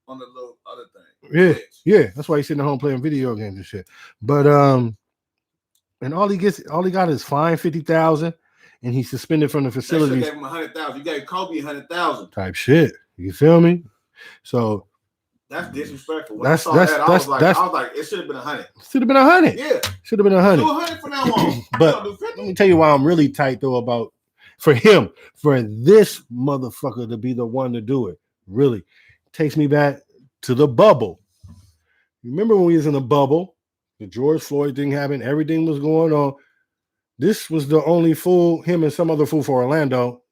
Speaker 2: little other thing.
Speaker 1: Yeah. That's why he's sitting at home playing video games and shit. But and all he got is fine $50,000, and he's suspended from the facility.
Speaker 2: They gave him $100,000. You gave Kobe $100,000
Speaker 1: type shit. You feel me? So
Speaker 2: that's disrespectful. When
Speaker 1: I was like, it should have been 100. Should have been 100.
Speaker 2: Yeah,
Speaker 1: should have been 100.
Speaker 2: Do 100 from now on.
Speaker 1: But let me tell you why I'm really tight though about for this motherfucker to be the one to do it. Really takes me back to the bubble. Remember when we was in the bubble? The George Floyd thing happened. Everything was going on. This was the only fool, him and some other fool for Orlando.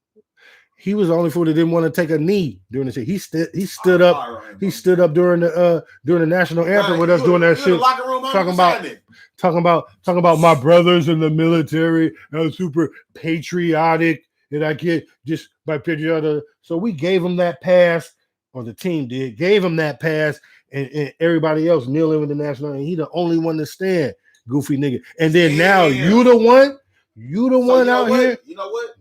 Speaker 1: He was the only fool that didn't want to take a knee during the shit. He stood up. He stood up during the national anthem with us doing that shit. Talking about my brothers in the military. I was super patriotic, and I get just by patriotic. So we gave him that pass, or the team gave him that pass, and everybody else kneeling with the national. And he the only one to stand, goofy nigga. And then now you the one out here.
Speaker 2: You know what?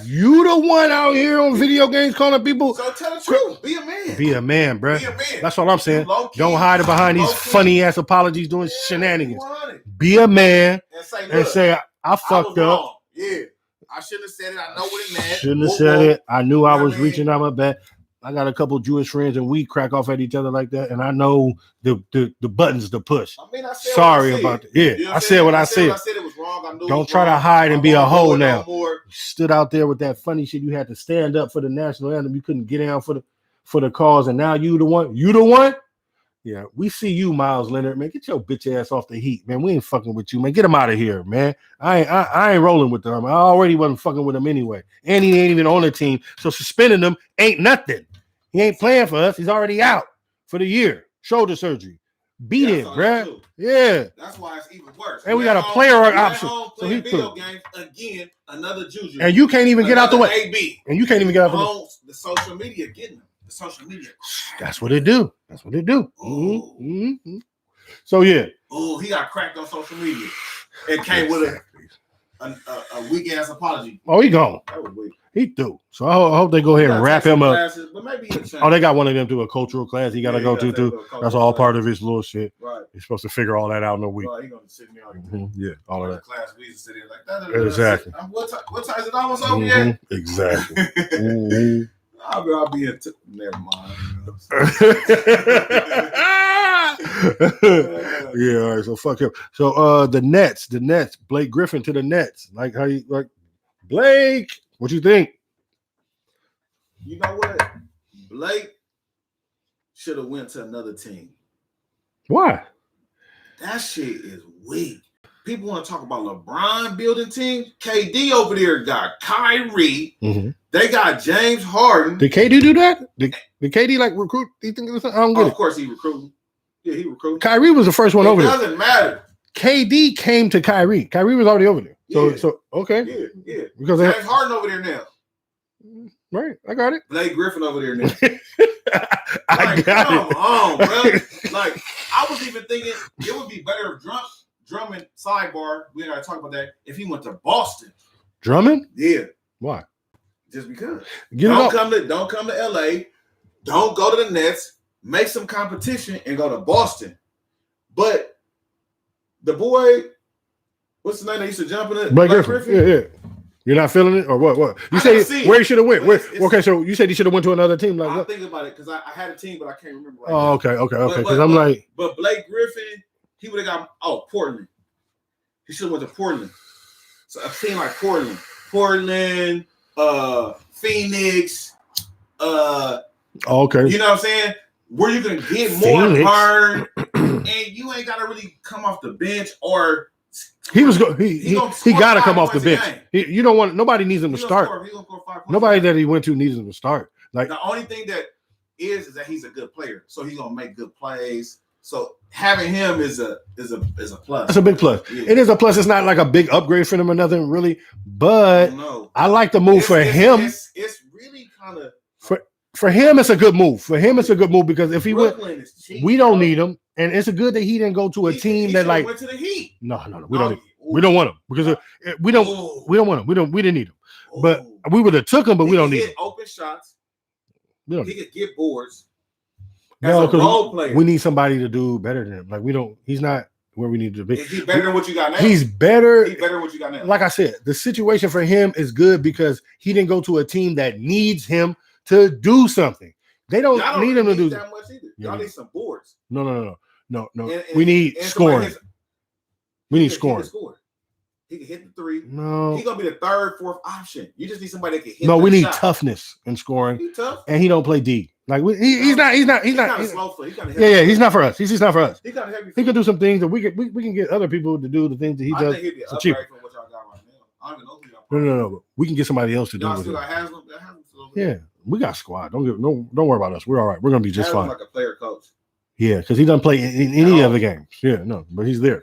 Speaker 1: You the one out here on video games calling people.
Speaker 2: So tell the truth. Be a man.
Speaker 1: Be a man, bro.
Speaker 2: Be a man.
Speaker 1: That's all I'm saying. Don't hide it behind these funny ass apologies doing shenanigans. Be a man and say I fucked up.
Speaker 2: Wrong. Yeah. I shouldn't have said it. I know what it meant.
Speaker 1: Shouldn't have said it. I knew I was reaching out my back. I got a couple Jewish friends and we crack off at each other like that. And I know the buttons to push.
Speaker 2: I said
Speaker 1: sorry about that. Yeah, you know I said what I said.
Speaker 2: I said it was wrong. I knew
Speaker 1: Don't try to hide and be a hoe now. You stood out there with that funny shit. You had to stand up for the national anthem. You couldn't get down for the cause. And now you the one. You the one? Yeah, we see you, Miles Leonard. Man, get your bitch ass off the Heat, man. We ain't fucking with you, man. Get him out of here, man. I ain't rolling with them. I already wasn't fucking with him anyway. And he ain't even on the team. So suspending him ain't nothing. He ain't playing for us. He's already out for the year. Shoulder surgery. Beat him, bruh. Yeah.
Speaker 2: That's why it's even worse.
Speaker 1: And we got a player option.
Speaker 2: So he video games again, another Juju.
Speaker 1: And you can't even get out the way.
Speaker 2: AB.
Speaker 1: And you can't even get out the way.
Speaker 2: The social media getting him. The social media.
Speaker 1: That's what it do. That's what it do. Mm-hmm. So yeah.
Speaker 2: Oh, he got cracked on social media. It came with a weak ass apology.
Speaker 1: Oh, he gone.
Speaker 2: That was weak.
Speaker 1: He do. So I hope they go ahead and wrap him up.
Speaker 2: Classes, but maybe
Speaker 1: they got one of them do a cultural class. He got to go to too. That's all part of his little shit.
Speaker 2: Right.
Speaker 1: He's supposed to figure all that out in a week.
Speaker 2: Right. He's gonna sit me on.
Speaker 1: Yeah, all of that.
Speaker 2: Class we used to sit in like that.
Speaker 1: Exactly.
Speaker 2: What time is it almost over yet?
Speaker 1: Exactly.
Speaker 2: I'll be in. Never mind.
Speaker 1: Yeah. All right. So fuck him. So the Nets. Blake Griffin to the Nets. Like how you like Blake? What you think?
Speaker 2: You know what? Blake should have went to another team.
Speaker 1: Why?
Speaker 2: That shit is weak. People want to talk about LeBron building teams. KD over there got Kyrie. Mm-hmm. They got James Harden.
Speaker 1: Did KD do that? Did KD like recruit? Do you think I don't get it?
Speaker 2: Of course he recruited. Yeah, he recruited.
Speaker 1: Kyrie was the first one over there.
Speaker 2: It doesn't matter.
Speaker 1: KD came to Kyrie. Kyrie was already over there. So okay.
Speaker 2: Yeah.
Speaker 1: Because
Speaker 2: James Harden over there now.
Speaker 1: Right, I got it.
Speaker 2: Blake Griffin over there now.
Speaker 1: I got it.
Speaker 2: Come on, bro. Like I was even thinking it would be better if Drummond sidebar. We gotta talk about that. If he went to Boston.
Speaker 1: Drummond?
Speaker 2: Yeah.
Speaker 1: Why?
Speaker 2: Just because. Don't come to LA. Don't go to the Nets. Make some competition and go to Boston. But the boy, what's the name that used to jump in it?
Speaker 1: Blake Griffin. Yeah. You're not feeling it, or what? You say where he should have went? Okay, so you said he should have went to another team. Like,
Speaker 2: I'm thinking about it because I had a team, but I can't remember.
Speaker 1: Okay. Because I'm like,
Speaker 2: but Blake Griffin he would have got Portland. He should have went to Portland. So a team like Portland, Phoenix,
Speaker 1: okay.
Speaker 2: You know what I'm saying? Where you can get more burn, and you ain't gotta really come off the bench or.
Speaker 1: He got to come off the bench. You don't want nobody needs him to start. Nobody that he went to needs him to start. Like
Speaker 2: the only thing that is that he's a good player, so he's gonna make good plays. So having him is a plus.
Speaker 1: It's a big plus. Yeah. It is a plus. It's not like a big upgrade for him or nothing really, but I like the move for him.
Speaker 2: It's really kind of
Speaker 1: for him. It's a good move. For him, it's a good move because if he went, we don't need him, and it's a good that he didn't go to a team that like
Speaker 2: went to the Heat.
Speaker 1: No, we don't want him because we don't want him. We didn't need him, but we would have took him, but we don't need him.
Speaker 2: Open shots.
Speaker 1: He
Speaker 2: could get boards.
Speaker 1: No, because we need somebody to do better than him. Like he's not where we need to be.
Speaker 2: Is he better than what you got now?
Speaker 1: He's better.
Speaker 2: He's better than what you got now.
Speaker 1: Like I said, the situation for him is good because he didn't go to a team that needs him to do something. They don't need him to do
Speaker 2: that much either. Y'all need some boards.
Speaker 1: No. We need scoring. We need scoring.
Speaker 2: He can hit the three.
Speaker 1: No,
Speaker 2: he's gonna be the third, fourth option. You just need somebody that can hit.
Speaker 1: No, we need toughness in scoring.
Speaker 2: He's tough,
Speaker 1: and he don't play D. Like he's not. He's
Speaker 2: slow foot.
Speaker 1: He's not for us. He's just not for us.
Speaker 2: He kind of heavy.
Speaker 1: He can do some things that we can get other people to do the things that he does.
Speaker 2: I think he'd be an upgrade from what y'all got right now. I don't even know who y'all.
Speaker 1: No. We can get somebody else to do it.
Speaker 2: Still got Haslam.
Speaker 1: Yeah, we got squad. Don't worry about us. We're all right. We're gonna be just fine.
Speaker 2: Like a player coach.
Speaker 1: Yeah, because he doesn't play in any other games. Yeah, no, but he's there.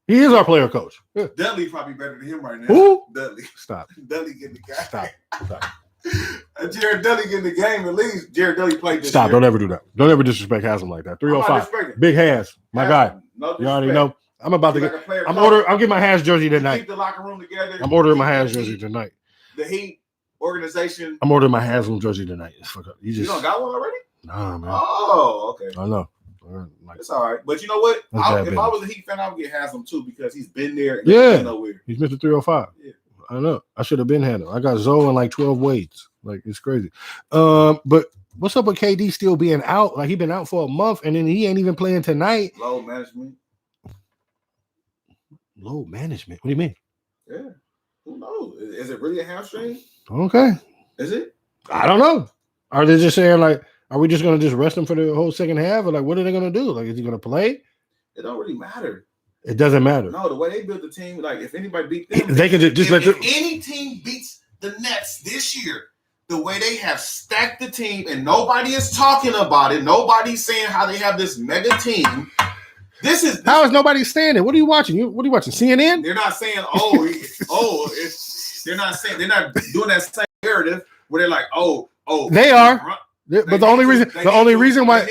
Speaker 1: He is our player coach. Yeah.
Speaker 2: Dudley probably better than him right now.
Speaker 1: Who?
Speaker 2: Dudley.
Speaker 1: Stop.
Speaker 2: Dudley getting the game.
Speaker 1: Stop.
Speaker 2: Jared Dudley getting the game at least. Jared Dudley played this
Speaker 1: Stop.
Speaker 2: year.
Speaker 1: Don't ever do that. Don't ever disrespect Haslam like that. 305. Big hands. My guy.
Speaker 2: No
Speaker 1: you already know. I'm about to get. I'm getting my Has jersey tonight.
Speaker 2: Keep the locker room together.
Speaker 1: I'm ordering my Has jersey tonight.
Speaker 2: The Heat organization.
Speaker 1: I'm ordering my Haslam jersey tonight.
Speaker 2: You don't got one already?
Speaker 1: Nah, man.
Speaker 2: Oh, okay.
Speaker 1: I know.
Speaker 2: It's all right, but you know what? If I was a Heat fan, I would get Haslam too because he's been there. And
Speaker 1: yeah,
Speaker 2: nowhere.
Speaker 1: He's Mr. 305.
Speaker 2: Yeah.
Speaker 1: I know. I should have been had him. I got Zoe in like 12 weights. Like it's crazy. But what's up with KD still being out? Like he been out for a month and then he ain't even playing tonight.
Speaker 2: Load management.
Speaker 1: Load management. What do you mean?
Speaker 2: Yeah. Who knows? Is it really a hamstring?
Speaker 1: Okay.
Speaker 2: Is it?
Speaker 1: I don't know. Are they just saying like? Are we just going to just rest him for the whole second half? Or like, what are they going to do? Like, is he going to play?
Speaker 2: It don't really matter.
Speaker 1: It doesn't matter.
Speaker 2: No, the way they built the team, like if anybody beat them,
Speaker 1: they can just let
Speaker 2: if any team beats the Nets this year, the way they have stacked the team and nobody is talking about it, nobody's saying how they have this mega team. How
Speaker 1: is nobody standing? What are you watching? What are you watching? CNN?
Speaker 2: They're not saying, they're not doing that same narrative where they're like,
Speaker 1: they are. But the only reason why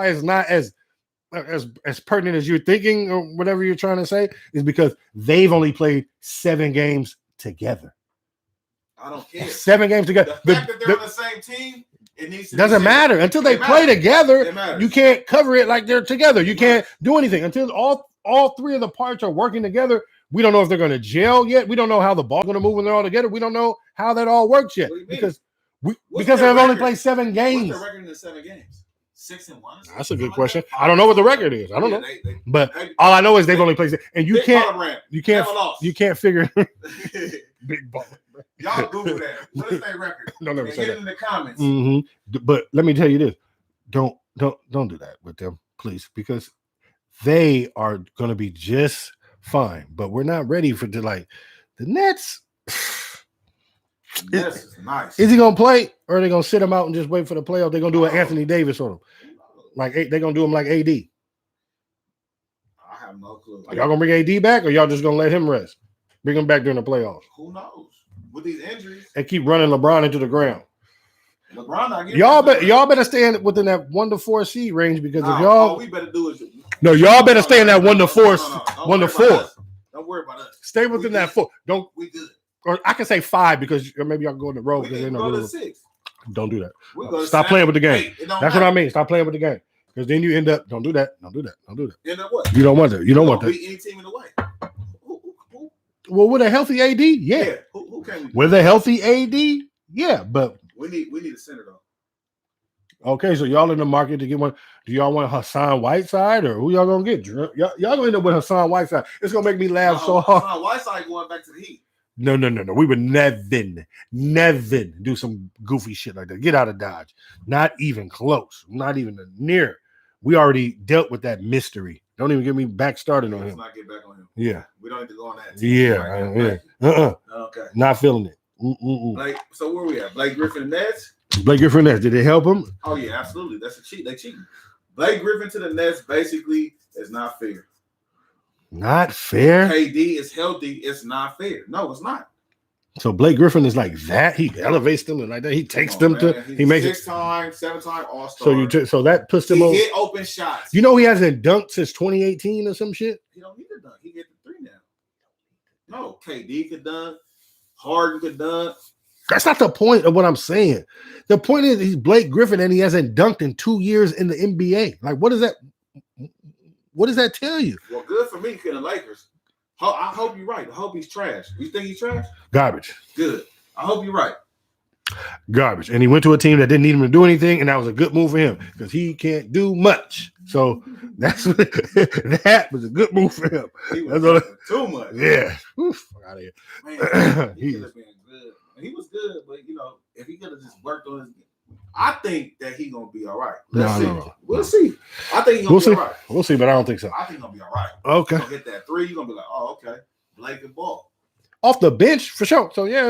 Speaker 1: it's not as pertinent as you're thinking or whatever you're trying to say is because they've only played 7 games together.
Speaker 2: I don't care.
Speaker 1: 7 games together.
Speaker 2: The fact that they're on the same team, it needs to
Speaker 1: doesn't matter until they play together. You can't cover it like they're together. You can't do anything until all 3 of the parts are working together. We don't know if they're going to gel yet. We don't know how the ball's going to move when they're all together. We don't know how that all works yet because they've only played 7 games.
Speaker 2: What's their record in the 7 games? 6-1.
Speaker 1: That's a good question. I don't know what the record is. I don't know, but all I know is they've only played. And you can't figure. Big ball.
Speaker 2: Y'all Google that. What is their record?
Speaker 1: Don't ever say that
Speaker 2: in the comments.
Speaker 1: Mm-hmm. But let me tell you this: don't do that with them, please, because they are going to be just fine. But we're not ready for the Nets.
Speaker 2: Nets is nice.
Speaker 1: Is he going to play, or are they going to sit him out and just wait for the playoff? They're going to do an Anthony Davis on him, they're going to do him like AD.
Speaker 2: I have no clue.
Speaker 1: Are y'all going to bring AD back, or y'all just going to let him rest? Bring him back during the playoffs.
Speaker 2: Who knows? With these injuries,
Speaker 1: and keep running LeBron into the ground.
Speaker 2: LeBron,
Speaker 1: y'all better stay within that 1 to 4 seed range because if y'all,
Speaker 2: all we better do is
Speaker 1: y'all better stay in that 1 to 4, 1 to 4.
Speaker 2: Don't worry about us.
Speaker 1: Stay within that 4. Don't
Speaker 2: we good?
Speaker 1: Or I can say 5 because maybe y'all go in the road because they know.
Speaker 2: Go to 6.
Speaker 1: Don't do that. Stop playing with the game. That's what I mean. Stop playing with the game because then you end up. Don't do that. Don't do that. Don't do that.
Speaker 2: End up what?
Speaker 1: You don't want that. You don't want that.
Speaker 2: Beat any team in the way.
Speaker 1: Well, with a healthy AD, yeah.
Speaker 2: Who can we do?
Speaker 1: With a healthy AD, yeah. But
Speaker 2: we need a center though.
Speaker 1: Okay, so y'all in the market to get one. Do y'all want Hassan Whiteside or who y'all gonna get? Y'all gonna end up with Hassan Whiteside. It's gonna make me laugh so hard.
Speaker 2: Hassan Whiteside going back to the Heat.
Speaker 1: No. We would never do some goofy shit like that. Get out of Dodge. Not even close. Not even near. We already dealt with that mystery. Don't even get me back started on him.
Speaker 2: Let's not get back on him.
Speaker 1: Yeah.
Speaker 2: We don't need to go on that.
Speaker 1: Yeah.
Speaker 2: Okay.
Speaker 1: Not feeling it.
Speaker 2: Like, so where we at? Blake Griffin Nets?
Speaker 1: Blake Griffin Nets. Did it help him?
Speaker 2: Oh yeah, absolutely. That's a cheat. They cheating. Blake Griffin to the Nets basically is not fair.
Speaker 1: Not fair.
Speaker 2: KD is healthy. It's not fair. No, it's not.
Speaker 1: So Blake Griffin is like that. He elevates them and like that. He takes them to. He makes
Speaker 2: 6-time, 7-time All-Star.
Speaker 1: So that puts him over.
Speaker 2: He hit open shots.
Speaker 1: You know he hasn't dunked since 2018 or some shit.
Speaker 2: He don't need to dunk. He get the 3 now. No, KD could dunk. Harden could dunk.
Speaker 1: That's not the point of what I'm saying. The point is he's Blake Griffin and he hasn't dunked in 2 years in the NBA. Like, what does that? What does that tell you?
Speaker 2: Well, good for me, the Lakers. I hope you're right. I hope he's trash. You think he's trash?
Speaker 1: Garbage.
Speaker 2: Good. I hope you're right.
Speaker 1: Garbage. And he went to a team that didn't need him to do anything, and that was a good move for him because he can't do much. So that was a good move for him.
Speaker 2: He was too much.
Speaker 1: Yeah. Oof, out of here.
Speaker 2: Man, he could have been good. He was good, but if he could have just worked on his game, I think that he's gonna be all right. Let's see.
Speaker 1: No.
Speaker 2: We'll see. I think he's gonna be all right.
Speaker 1: We'll see, but I don't think so.
Speaker 2: I think he's gonna be all right.
Speaker 1: Okay.
Speaker 2: You're gonna hit that 3, you're gonna be like, oh, okay. Blake and ball.
Speaker 1: Off the bench for sure. So yeah,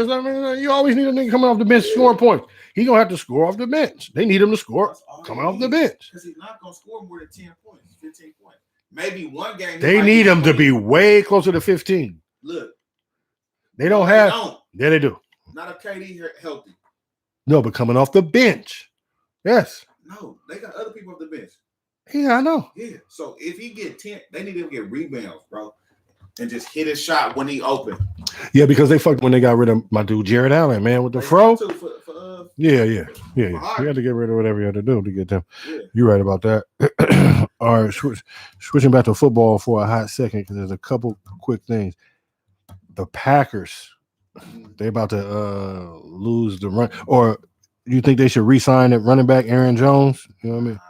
Speaker 1: you always need a nigga coming off the bench scoring points. He gonna have to score off the bench. They need him to score coming off the bench.
Speaker 2: Because he's not gonna score more than 10 points, 15 points. Maybe one game.
Speaker 1: They need him to be way closer to 15.
Speaker 2: Look.
Speaker 1: They don't have. Yeah, they do.
Speaker 2: Not a KD healthy.
Speaker 1: No, but coming off the bench. Yes.
Speaker 2: No, they got other people off the bench.
Speaker 1: Yeah, I know.
Speaker 2: Yeah. So if he get 10, they need him to get rebounds, bro. And just hit his shot when he open.
Speaker 1: Yeah, because they fucked when they got rid of my dude Jared Allen, man, with the fro. Yeah. You had to get rid of whatever you had to do to get them. Yeah. You're right about that. All right, switching back to football for a hot second because there's a couple quick things. The Packers, they about to lose the run. Or you think they should re-sign at running back Aaron Jones? You know what I mean?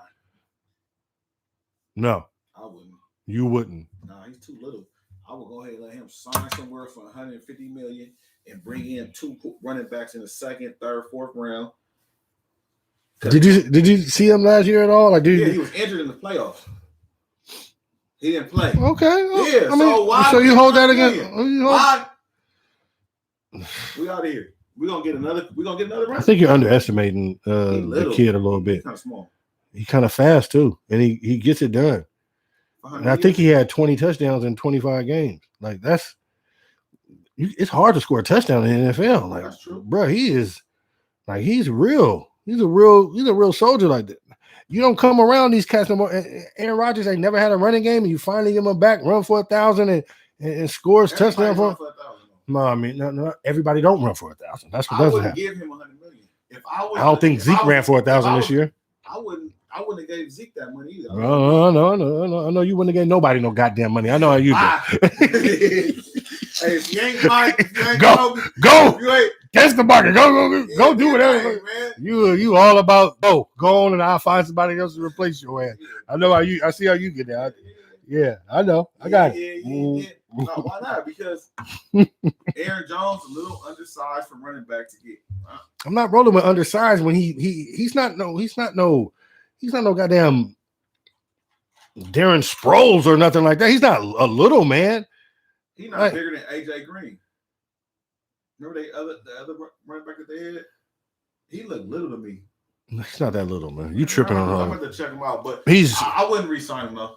Speaker 1: No.
Speaker 2: I wouldn't.
Speaker 1: You wouldn't.
Speaker 2: Nah, he's too little. I would go ahead and let him sign somewhere for $150 million and bring in 2 running backs in the 2nd, 3rd, 4th round.
Speaker 1: Did you see him last year at all? Like,
Speaker 2: he was injured in the playoffs. He didn't play.
Speaker 1: Okay.
Speaker 2: Yeah. So why?
Speaker 1: So you hold that against?
Speaker 2: Why? We out of here. We're gonna get another round.
Speaker 1: I think you're underestimating the kid a little bit.
Speaker 2: He's kind of small.
Speaker 1: He's kind of fast too, and he gets it done. And I think he had 20 touchdowns in 25 games. Like it's hard to score a touchdown in the NFL. Like,
Speaker 2: that's true.
Speaker 1: Bro, he's real. He's a real soldier like that. You don't come around these cats no more. Aaron Rodgers ain't never had a running game, and you finally give him a back, run for 1,000 and scores touchdown for him. No, I mean, no, everybody don't run for 1,000. That's what doesn't happen.
Speaker 2: Give him $100 million.
Speaker 1: I don't think Zeke ran for 1,000 this year.
Speaker 2: I wouldn't have gave Zeke that money either.
Speaker 1: No. I know you wouldn't have gave nobody no goddamn money. I know how you do.
Speaker 2: Hey, if you ain't Mike,
Speaker 1: go. Test the market. Go do whatever.
Speaker 2: Man.
Speaker 1: You all about go on and I'll find somebody else to replace your ass. I know how you. I see how you get that. Yeah, I know. I got it.
Speaker 2: Yeah. No, why not? Because Aaron Jones a little undersized for running back to get.
Speaker 1: I'm not rolling with undersized when he's not no goddamn Darren Sproles or nothing like that. He's not a little man.
Speaker 2: He's not bigger than AJ Green. Remember the other running back that they had? He looked little to me.
Speaker 1: He's not that little, man. You tripping on him.
Speaker 2: I'm going to check him out, but
Speaker 1: he's.
Speaker 2: I wouldn't re-sign him though.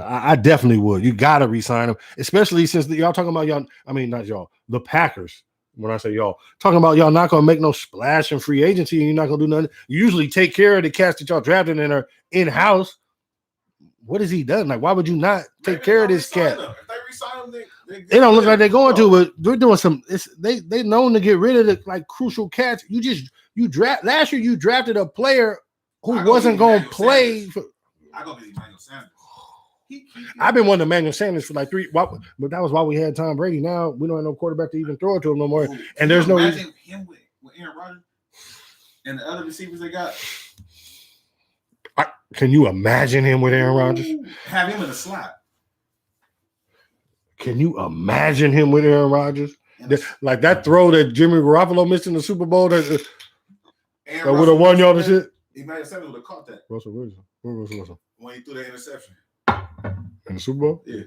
Speaker 1: I definitely would. You gotta re-sign him, especially since y'all talking about y'all. I mean, not y'all, the Packers. When I say y'all, talking about y'all not gonna make no splash in free agency, and you're not gonna do nothing. You usually take care of the cats that y'all drafted and are in house. What has he done? Like, why would you not take care of this cat?
Speaker 2: If they resign him,
Speaker 1: they don't look like they're going to, but they're doing some. They known to get rid of the like crucial cats. You draft last year. You drafted a player who wasn't going to play.
Speaker 2: I go get Emmanuel Sanders.
Speaker 1: I've been wanting Emmanuel Sanders for like 3, but that was why we had Tom Brady. Now we don't have no quarterback to even throw it to him no more. And there's no
Speaker 2: imagine him with Aaron Rodgers and the other receivers they got.
Speaker 1: Can you imagine him with Aaron Rodgers?
Speaker 2: Have him in a slot.
Speaker 1: Can you imagine him with Aaron Rodgers? Like that throw that Jimmy Garoppolo missed in the Super Bowl that would have won y'all the shit.
Speaker 2: Emmanuel Sanders would have caught that.
Speaker 1: Russell Wilson. Where was Russell?
Speaker 2: When he threw that interception.
Speaker 1: In the Super Bowl?
Speaker 2: Yeah.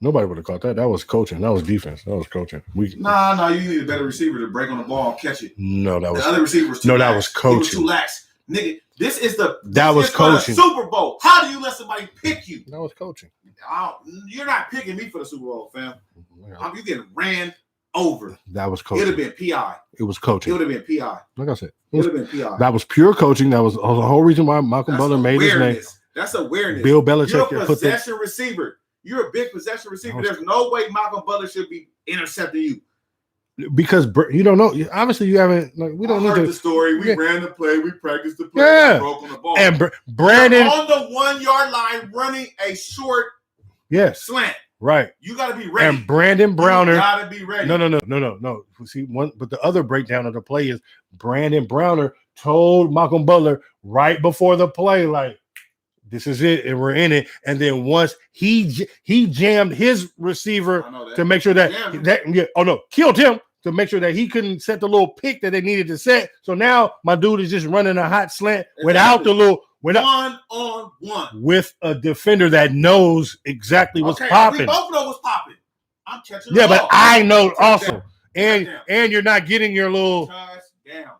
Speaker 1: Nobody would have caught that. That was coaching. That was defense. That was coaching.
Speaker 2: Nah, you need a better receiver to break on the ball and catch it.
Speaker 1: No, that was
Speaker 2: the other receiver was too
Speaker 1: no,
Speaker 2: lax.
Speaker 1: that was coaching.
Speaker 2: He was too lax. Nigga, this is
Speaker 1: coaching.
Speaker 2: Super Bowl. How do you let somebody pick you?
Speaker 1: That was coaching.
Speaker 2: You're not picking me for the Super Bowl, fam. You getting ran over.
Speaker 1: That was coaching.
Speaker 2: It would have been PI.
Speaker 1: It was coaching.
Speaker 2: It would have been PI.
Speaker 1: Like I said,
Speaker 2: It would have been PI.
Speaker 1: That was pure coaching. That was the whole reason why Malcolm Butler made his name.
Speaker 2: That's awareness.
Speaker 1: Bill Belichick.
Speaker 2: You're a possession receiver. You're a big possession receiver. There's no way Malcolm Butler should be intercepting you.
Speaker 1: Because you don't know. Obviously, you haven't. Like, we don't
Speaker 2: I
Speaker 1: need
Speaker 2: heard
Speaker 1: to.
Speaker 2: the story. We ran the play. We practiced the play.
Speaker 1: Yeah.
Speaker 2: Broke on the ball.
Speaker 1: And Brandon
Speaker 2: You're on the 1 yard line running a short slant.
Speaker 1: Right.
Speaker 2: You got to be ready.
Speaker 1: And Brandon Browner.
Speaker 2: You got to be ready.
Speaker 1: No. See, but the other breakdown of the play is Brandon Browner told Malcolm Butler right before the play, like, this is it, and we're in it. And then once he jammed his receiver to make sure killed him to make sure that he couldn't set the little pick that they needed to set. So now my dude is just running a hot slant without the little
Speaker 2: one-on-one
Speaker 1: with a defender that knows exactly what's popping.
Speaker 2: We both know what's popping. I'm catching.
Speaker 1: Yeah, but I know also, and you're not getting your little
Speaker 2: touchdown.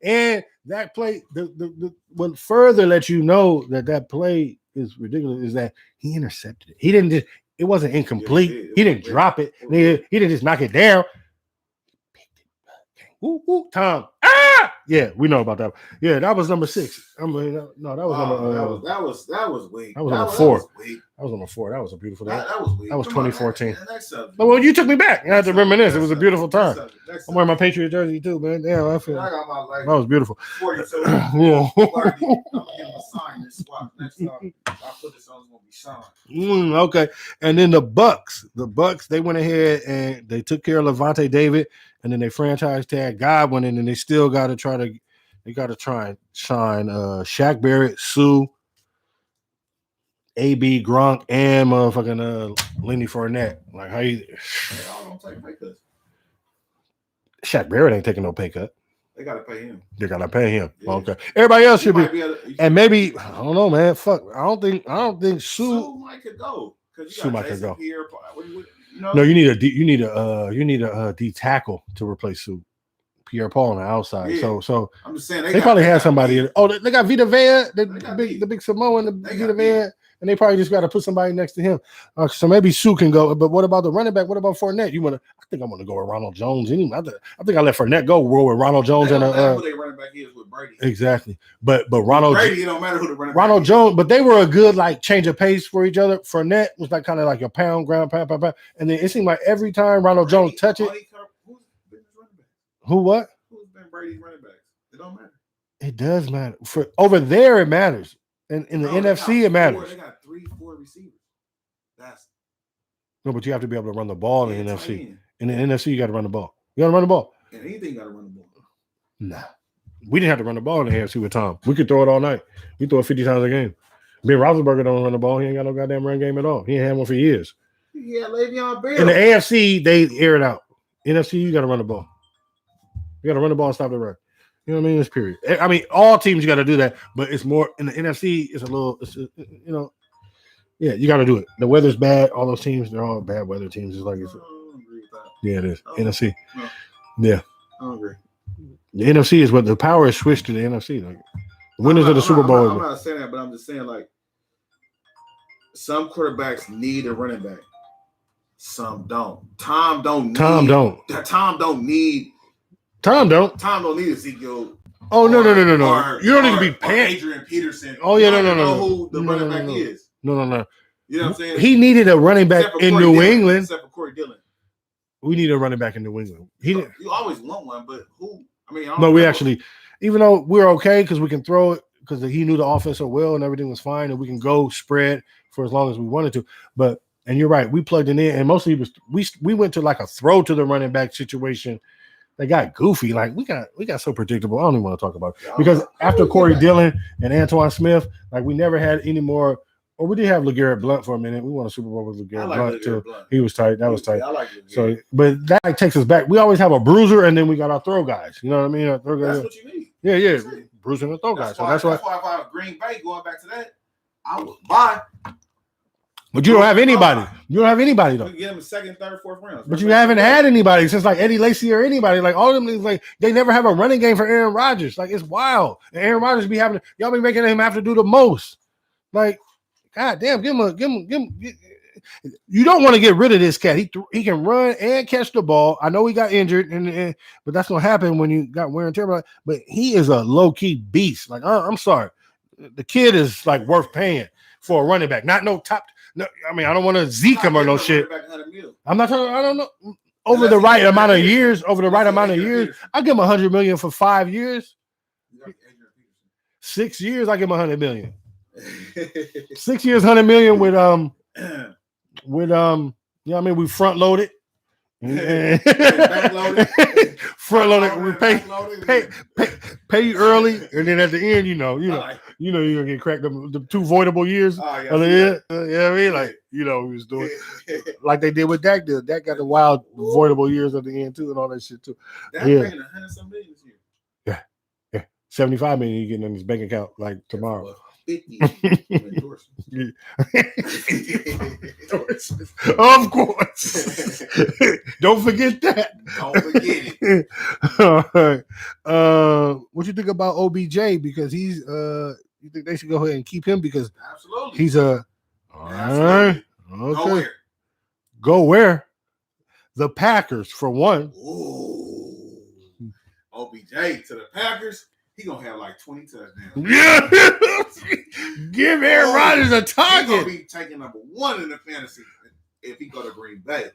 Speaker 1: And that play, the what further lets you know that play is ridiculous is that he intercepted it. He didn't just, it wasn't incomplete. He didn't drop it. He didn't just knock it down. Tom. Yeah, we know about that. Yeah, that was number 6. I mean, no, that was number.
Speaker 2: That was weak.
Speaker 1: That was number 4. That was number 4. That was a beautiful day.
Speaker 2: That was weak.
Speaker 1: That was 2014. Well, you took me back. I had to reminisce. It was a beautiful time. I'm wearing my Patriot jersey too, man. Damn, I feel.
Speaker 2: I got my
Speaker 1: that was beautiful.
Speaker 2: Yeah. Next time I put this on, it's gonna be signed.
Speaker 1: Okay, and then the Bucks, they went ahead and they took care of Levante David, and then they franchise tag Godwin, and then they still got to try and sign Shaq Barrett, Sue, AB, Gronk, and motherfucking Lenny Fournette. Like how you?
Speaker 2: They all don't take pay cuts.
Speaker 1: Shaq Barrett ain't taking no pay cut.
Speaker 2: They gotta pay him.
Speaker 1: They gotta pay him.
Speaker 2: Yeah.
Speaker 1: Okay. Everybody else should be. And maybe
Speaker 2: you
Speaker 1: I don't know, man. Fuck. I don't think
Speaker 2: Sue might could go.
Speaker 1: Sue might could go.
Speaker 2: Pierre,
Speaker 1: No, you need a D tackle to replace Sue. Pierre Paul on the outside.
Speaker 2: Yeah.
Speaker 1: So
Speaker 2: I'm just saying
Speaker 1: they probably had somebody. They got Vita Vea, the big Samoan, the Vita Vea. And they probably just got to put somebody next to him. So maybe Sue can go. But what about the running back? What about Fournette? I think I'm going to go with Ronald Jones. Anyway, I think I let Fournette go. Roll with Ronald Jones
Speaker 2: and who they running back is with Brady.
Speaker 1: Exactly. But Ronald
Speaker 2: Brady, it don't matter who the running
Speaker 1: Ronald
Speaker 2: back
Speaker 1: Jones. But they were a good change of pace for each other. Fournette was kind of like a pound. And then it seemed like every time Ronald Jones touch it,
Speaker 2: who's been his running back?
Speaker 1: Who what?
Speaker 2: Who's been Brady's running backs? It don't matter.
Speaker 1: It does matter. For over there, it matters. And in the NFC, it matters.
Speaker 2: They got 3-4 receivers.
Speaker 1: No, but you have to be able to run the ball in the NFC. In the NFC, you got to run the ball. You got to run the ball.
Speaker 2: And anything got to run the ball.
Speaker 1: Nah. We didn't have to run the ball in the AFC with Tom. We could throw it all night. We throw it 50 times a game. Ben Roethlisberger don't run the ball. He ain't got no goddamn run game at all. He ain't had one for years.
Speaker 2: Yeah, Le'Veon Bell.
Speaker 1: In the AFC, they air it out. NFC, you got to run the ball. You got to run the ball and stop the run. You know what I mean? It's period. I mean, all teams got to do that, but it's more in the NFC. It's a little, yeah, you got to do it. The weather's bad. All those teams, they're all bad weather teams. It's like, yeah, it is. NFC.
Speaker 2: No.
Speaker 1: Yeah.
Speaker 2: I don't agree.
Speaker 1: The NFC is what the power is switched to the NFC. Like, winners of the Super Bowl.
Speaker 2: I'm not saying that, but I'm just saying some quarterbacks need a running back. Some don't. Tom don't need Ezekiel.
Speaker 1: Oh, no. You don't need to be paying
Speaker 2: Adrian Peterson.
Speaker 1: Oh, yeah, no.
Speaker 2: Who the running back is.
Speaker 1: No.
Speaker 2: You know what I'm saying?
Speaker 1: He needed a running back in New England.
Speaker 2: Except for Corey Dillon.
Speaker 1: We need a running back in New England.
Speaker 2: You always want one, but who? I mean,
Speaker 1: we actually, even though we're okay because we can throw it because he knew the offense so well and everything was fine and we can go spread for as long as we wanted to. But and you're right, we plugged it in and mostly we went to like a throw to the running back situation they got goofy. Like we got so predictable. I don't even want to talk about it.
Speaker 2: Yeah,
Speaker 1: Because after
Speaker 2: yeah.
Speaker 1: Corey Dillon and Antoine Smith, like we never had any more. Or we did have LeGarrette Blunt for a minute. We won a Super Bowl with LeGarrette Blunt too. He was tight. That was tight.
Speaker 2: Yeah, I like LeGarrette.
Speaker 1: So, but that like, takes us back. We always have a bruiser, and then we got our throw guys. You know what I mean? Our throw guys.
Speaker 2: That's what you need.
Speaker 1: Yeah, bruiser and a throw guy. So that's why
Speaker 2: if I was Green Bay going back to that, I would buy.
Speaker 1: But you don't have anybody. You don't have anybody though.
Speaker 2: We get them second, third, fourth rounds.
Speaker 1: But you haven't had anybody since like Eddie Lacy or anybody. Like all of them, like they never have a running game for Aaron Rodgers. Like it's wild. And Aaron Rodgers be having y'all be making him have to do the most. Like, God damn, give him. You don't want to get rid of this cat. He can run and catch the ball. I know he got injured, but that's gonna happen when you got wear and tear. But he is a low key beast. Like I'm sorry, the kid is like worth paying for a running back. Not no top. No, I mean I don't want to Zeke him or no shit. I'm not talking. I don't know. Over the right amount of years, I'll give him $100 million for 5 years. 6 years, I give him $100 million. 6 years, $100 million with you know what I mean, we front loaded. Front loaded. We pay you early, and then at the end, you know you're gonna get cracked up the 2 voidable years. You know what I mean? Like, you know, we was doing like they did with Dak. Dak got the wild voidable years at the end too, and all that shit too.
Speaker 2: Dak paying $100 million this year.
Speaker 1: Yeah. 75 million you getting in his bank account like tomorrow.
Speaker 2: 50
Speaker 1: Of course. Don't forget that.
Speaker 2: Don't forget it.
Speaker 1: All right. What you think about OBJ? Because he's you think they should go ahead and keep him because
Speaker 2: absolutely
Speaker 1: he's a all right. Okay.
Speaker 2: Go
Speaker 1: where? The Packers for one.
Speaker 2: Ooh. OBJ to the Packers. He gonna have like 20 touchdowns.
Speaker 1: Yeah. Give Aaron Rodgers a target.
Speaker 2: He's gonna be taking number 1 in the fantasy if he go to Green Bay.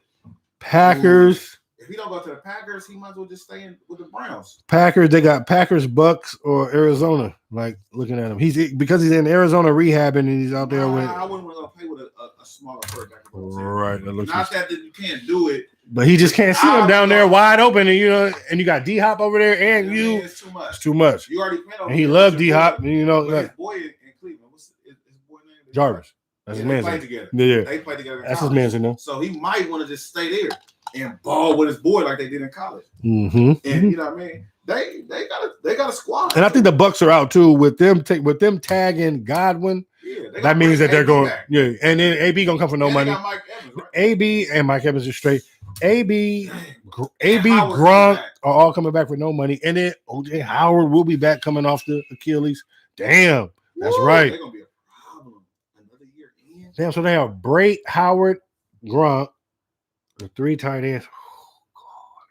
Speaker 1: Packers.
Speaker 2: Ooh. If he don't go to the Packers, he might as well just stay in with the Browns.
Speaker 1: Packers, they got Packers, Bucks, or Arizona. Like looking at him, because he's in Arizona rehabbing and he's out there with.
Speaker 2: I wouldn't want to play with a smaller quarterback.
Speaker 1: Right.
Speaker 2: Not that you can't do it.
Speaker 1: But he just can't see him down there wide open, and you got D Hop over there, and
Speaker 2: it's too much.
Speaker 1: It's too much.
Speaker 2: You already played.
Speaker 1: And he loved D Hop, and
Speaker 2: his boy in Cleveland. What's his boy name?
Speaker 1: Jarvis. That's his man.
Speaker 2: They play together.
Speaker 1: Yeah,
Speaker 2: they play together.
Speaker 1: That's his man, now.
Speaker 2: So he might want to just stay there and ball with his boy like they did in college.
Speaker 1: Mm-hmm.
Speaker 2: And you know what I mean? They got a squad.
Speaker 1: And I think the Bucks are out too with them tagging Godwin.
Speaker 2: Yeah,
Speaker 1: that means that they're going. Back. Yeah, and then AB gonna come for no money.
Speaker 2: Mike Evans, right?
Speaker 1: AB and Mike Evans are straight. AB, Gronk are all coming back for no money, and then OJ Howard will be back coming off the Achilles. Damn, that's right.
Speaker 2: They're gonna be a problem another year in.
Speaker 1: Damn, so they have Bray, Howard, Gronk, the 3 tight ends.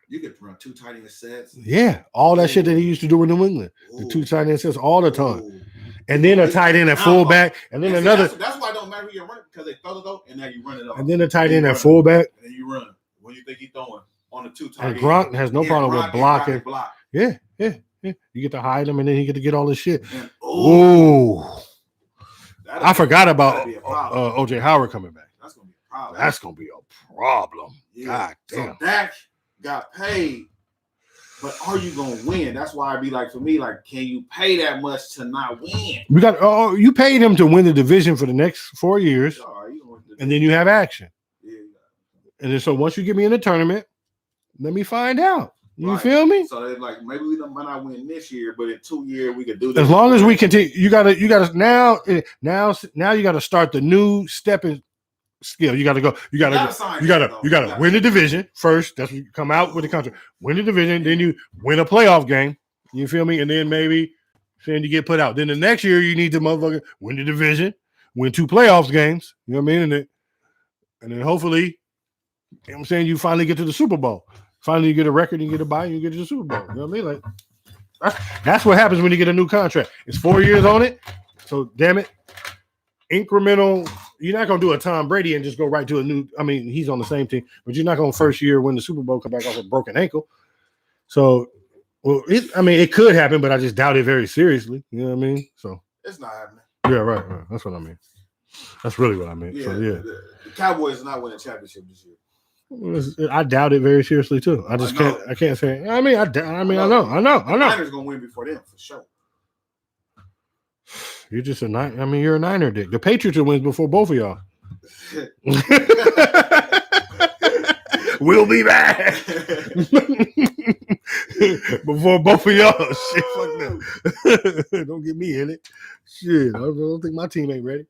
Speaker 2: You could run 2 tight end sets.
Speaker 1: Yeah, all that shit that he used to do in New England. The 2 tight end sets all the time. And then a tight end at fullback, and then another.
Speaker 2: That's why it don't matter who you're running because they throw it though, and now you run it off.
Speaker 1: And then a tight end at fullback.
Speaker 2: And then you run. What do you think he's throwing on the 2 tight
Speaker 1: end? And Gronk has no problem with blocking. Yeah. You get to hide him, and then he get to get all this shit. Ooh. I forgot about OJ Howard coming back.
Speaker 2: That's gonna be a problem.
Speaker 1: That's gonna be a problem. Yeah. God damn.
Speaker 2: So Dak got paid, but are you gonna win? That's why I'd be like, for me, like, can you pay that much to not win?
Speaker 1: We got you paid him to win the division for the next 4 years, and then you have action.
Speaker 2: Yeah.
Speaker 1: And then so once you get me in the tournament, let me find out. You feel me?
Speaker 2: So they're like, maybe we might not win this year, but in 2 years we could do this.
Speaker 1: As long as we continue, you gotta now you gotta start the new stepping skill. You gotta win the division first. That's when you come out with the contract. Win the division, then you win a playoff game. You feel me? And then maybe you get put out. Then the next year you need to motherfucker win the division, win 2 playoffs games. You know what I mean? And then hopefully, you know what I'm saying, you finally get to the Super Bowl. Finally, you get a record, and you get a bye, and you get to the Super Bowl. You know what I mean? Like that's what happens when you get a new contract. It's 4 years on it, so damn it, incremental. You're not gonna do a Tom Brady and just go right to a new. I mean, he's on the same team, but you're not gonna first year win the Super Bowl, come back off a broken ankle. So, it could happen, but I just doubt it very seriously. You know what I mean? So
Speaker 2: it's not happening.
Speaker 1: Yeah, right. That's what I mean. That's really what I mean.
Speaker 2: Yeah,
Speaker 1: so,
Speaker 2: the Cowboys are not winning a championship this year.
Speaker 1: I doubt it very seriously too. I just can't. I can't say. I mean, I know.
Speaker 2: The Niners gonna win before them for sure.
Speaker 1: You're just a nine. I mean, you're a Niner dick. The Patriots will win before both of y'all. We'll be back before both of y'all. Shit, fuck them. Don't get me in it. Shit, I don't think my team ain't ready.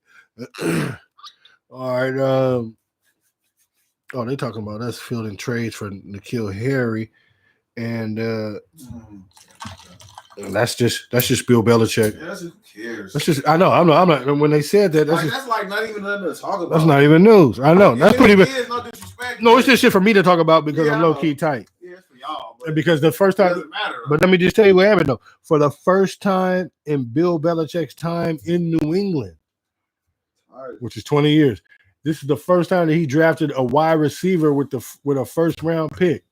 Speaker 1: All right. They talking about us fielding trades for N'Keal Harry, and that's just Bill Belichick.
Speaker 2: Yeah, who cares?
Speaker 1: That's just I'm not. When they said that,
Speaker 2: that's like not even nothing to talk about.
Speaker 1: That's not even news. I know. That's pretty.
Speaker 2: No disrespect.
Speaker 1: No, it's just shit for me to talk about because I'm low key tight.
Speaker 2: Yeah, it's for y'all. But
Speaker 1: because the first time,
Speaker 2: doesn't matter.
Speaker 1: But let me just tell you what happened though. For the first time in Bill Belichick's time in New England, which is 20 years, this is the first time that he drafted a wide receiver with a first round pick.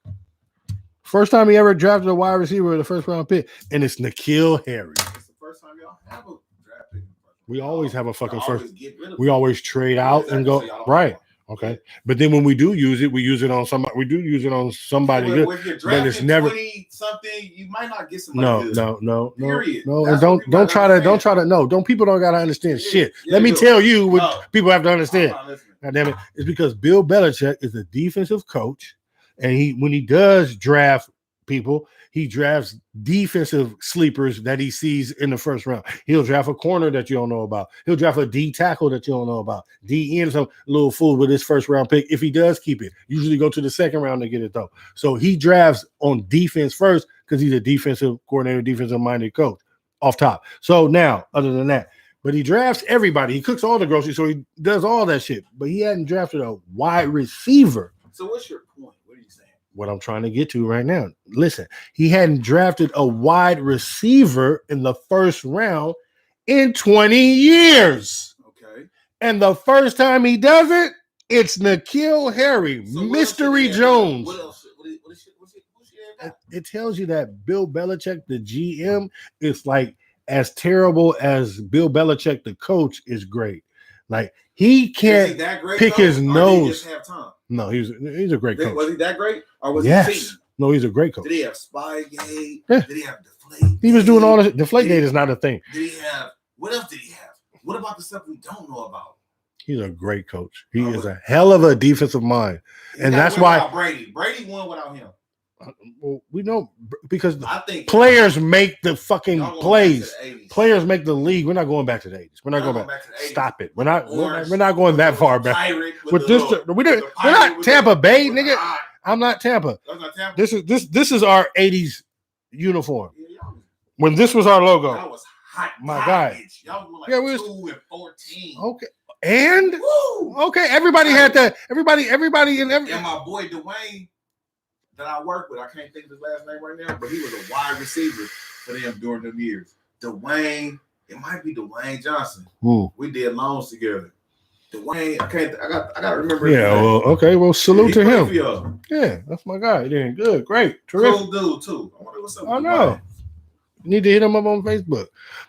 Speaker 1: First time he ever drafted a wide receiver with a first round pick, and it's N'Keal Harry.
Speaker 2: It's the first time y'all have a draft pick.
Speaker 1: We always have a fucking first.
Speaker 2: We
Speaker 1: always trade out and go right. Okay, but then when we do use it, we use it on somebody. We do use it on somebody good,
Speaker 2: but it's never 20-something. You might not get somebody good. No.
Speaker 1: Period. No, and don't try to. No, don't people don't gotta understand shit. Let me tell you what people have to understand. God damn it! It's because Bill Belichick is a defensive coach, and when he does draft people, he drafts defensive sleepers that he sees in the first round. He'll draft a corner that you don't know about. He'll draft a D tackle that you don't know about. D end some little fool with his first round pick. If he does keep it, usually go to the second round to get it though. So he drafts on defense first because he's a defensive coordinator, defensive minded coach off top. So now, other than that, but he drafts everybody. He cooks all the groceries, so he does all that shit. But he hadn't drafted a wide receiver.
Speaker 2: So what's your point? What are you saying?
Speaker 1: What I'm trying to get to right now. Listen, he hadn't drafted a wide receiver in the first round in 20 years.
Speaker 2: Okay.
Speaker 1: And the first time he does it, it's N'Keal Harry, so Mystery Jones.
Speaker 2: What else?
Speaker 1: It tells you that Bill Belichick, the GM, is like as terrible as Bill Belichick, the coach, is great. Like he can't pick his nose.
Speaker 2: Did he just have time?
Speaker 1: No, he's a great coach.
Speaker 2: Was he that great? Or was
Speaker 1: he? No, he's a great coach.
Speaker 2: Did he have Spygate? Yeah. Did he have Deflate?
Speaker 1: He was doing all this. Deflategate is not a thing.
Speaker 2: Did he have? What else did he have? What about the stuff we don't know about?
Speaker 1: He's a great coach. He is a hell of a defensive mind, and that's why
Speaker 2: Brady won without him.
Speaker 1: Well, we know because
Speaker 2: I think
Speaker 1: players make the fucking plays. Players make the league. We're not going back to the 80s. We're not going back. Stop it. We're not going that far back. With this, we're not Tampa Bay, nigga. I'm not Tampa. This is our 80s uniform. When this was our logo.
Speaker 2: That was hot.
Speaker 1: My guy.
Speaker 2: Y'all were like 2 and 14.
Speaker 1: Okay. And okay, everybody had that. Everybody and
Speaker 2: my boy Dwayne that I work with, I can't think of his last name right now, but he was a wide receiver for them during them years. Dwayne, it might be Dwayne Johnson.
Speaker 1: Ooh.
Speaker 2: We did loans together. Dwayne, I gotta remember.
Speaker 1: Yeah, well, okay, well, salute to him. Yeah, that's my guy. Doing good, great, terrific.
Speaker 2: Cool dude too. I wonder what's up.
Speaker 1: I know. You need to hit him up on Facebook.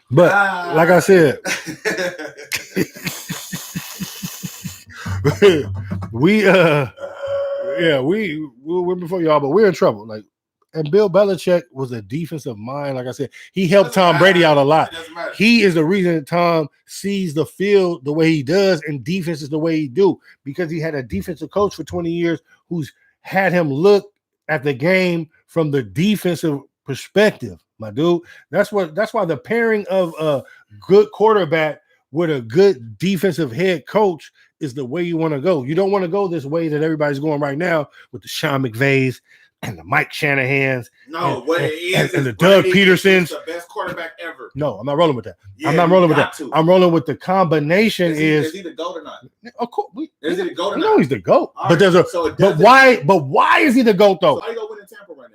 Speaker 1: But like I said, we're before y'all, but we're in trouble. Like, and Bill Belichick was a defensive mind. Like I said, he helped Tom Brady out a lot. He is the reason Tom sees the field the way he does and defense is the way he do, because he had a defensive coach for 20 years who's had him look at the game from the defensive perspective, my dude. That's why the pairing of a good quarterback with a good defensive head coach is the way you want to go. You don't want to go this way that everybody's going right now with the Sean McVays and the Mike Shanahans.
Speaker 2: No, what it is
Speaker 1: and the Doug Petersons.
Speaker 2: The best quarterback ever.
Speaker 1: No, I'm not rolling with that. Yeah, I'm not rolling with that. I'm rolling with the combination.
Speaker 2: Is he the GOAT or not?
Speaker 1: Of course,
Speaker 2: is he the GOAT or not?
Speaker 1: No, he's the GOAT.
Speaker 2: All
Speaker 1: but there's a but why is he the GOAT though?
Speaker 2: So how you go win in Tampa right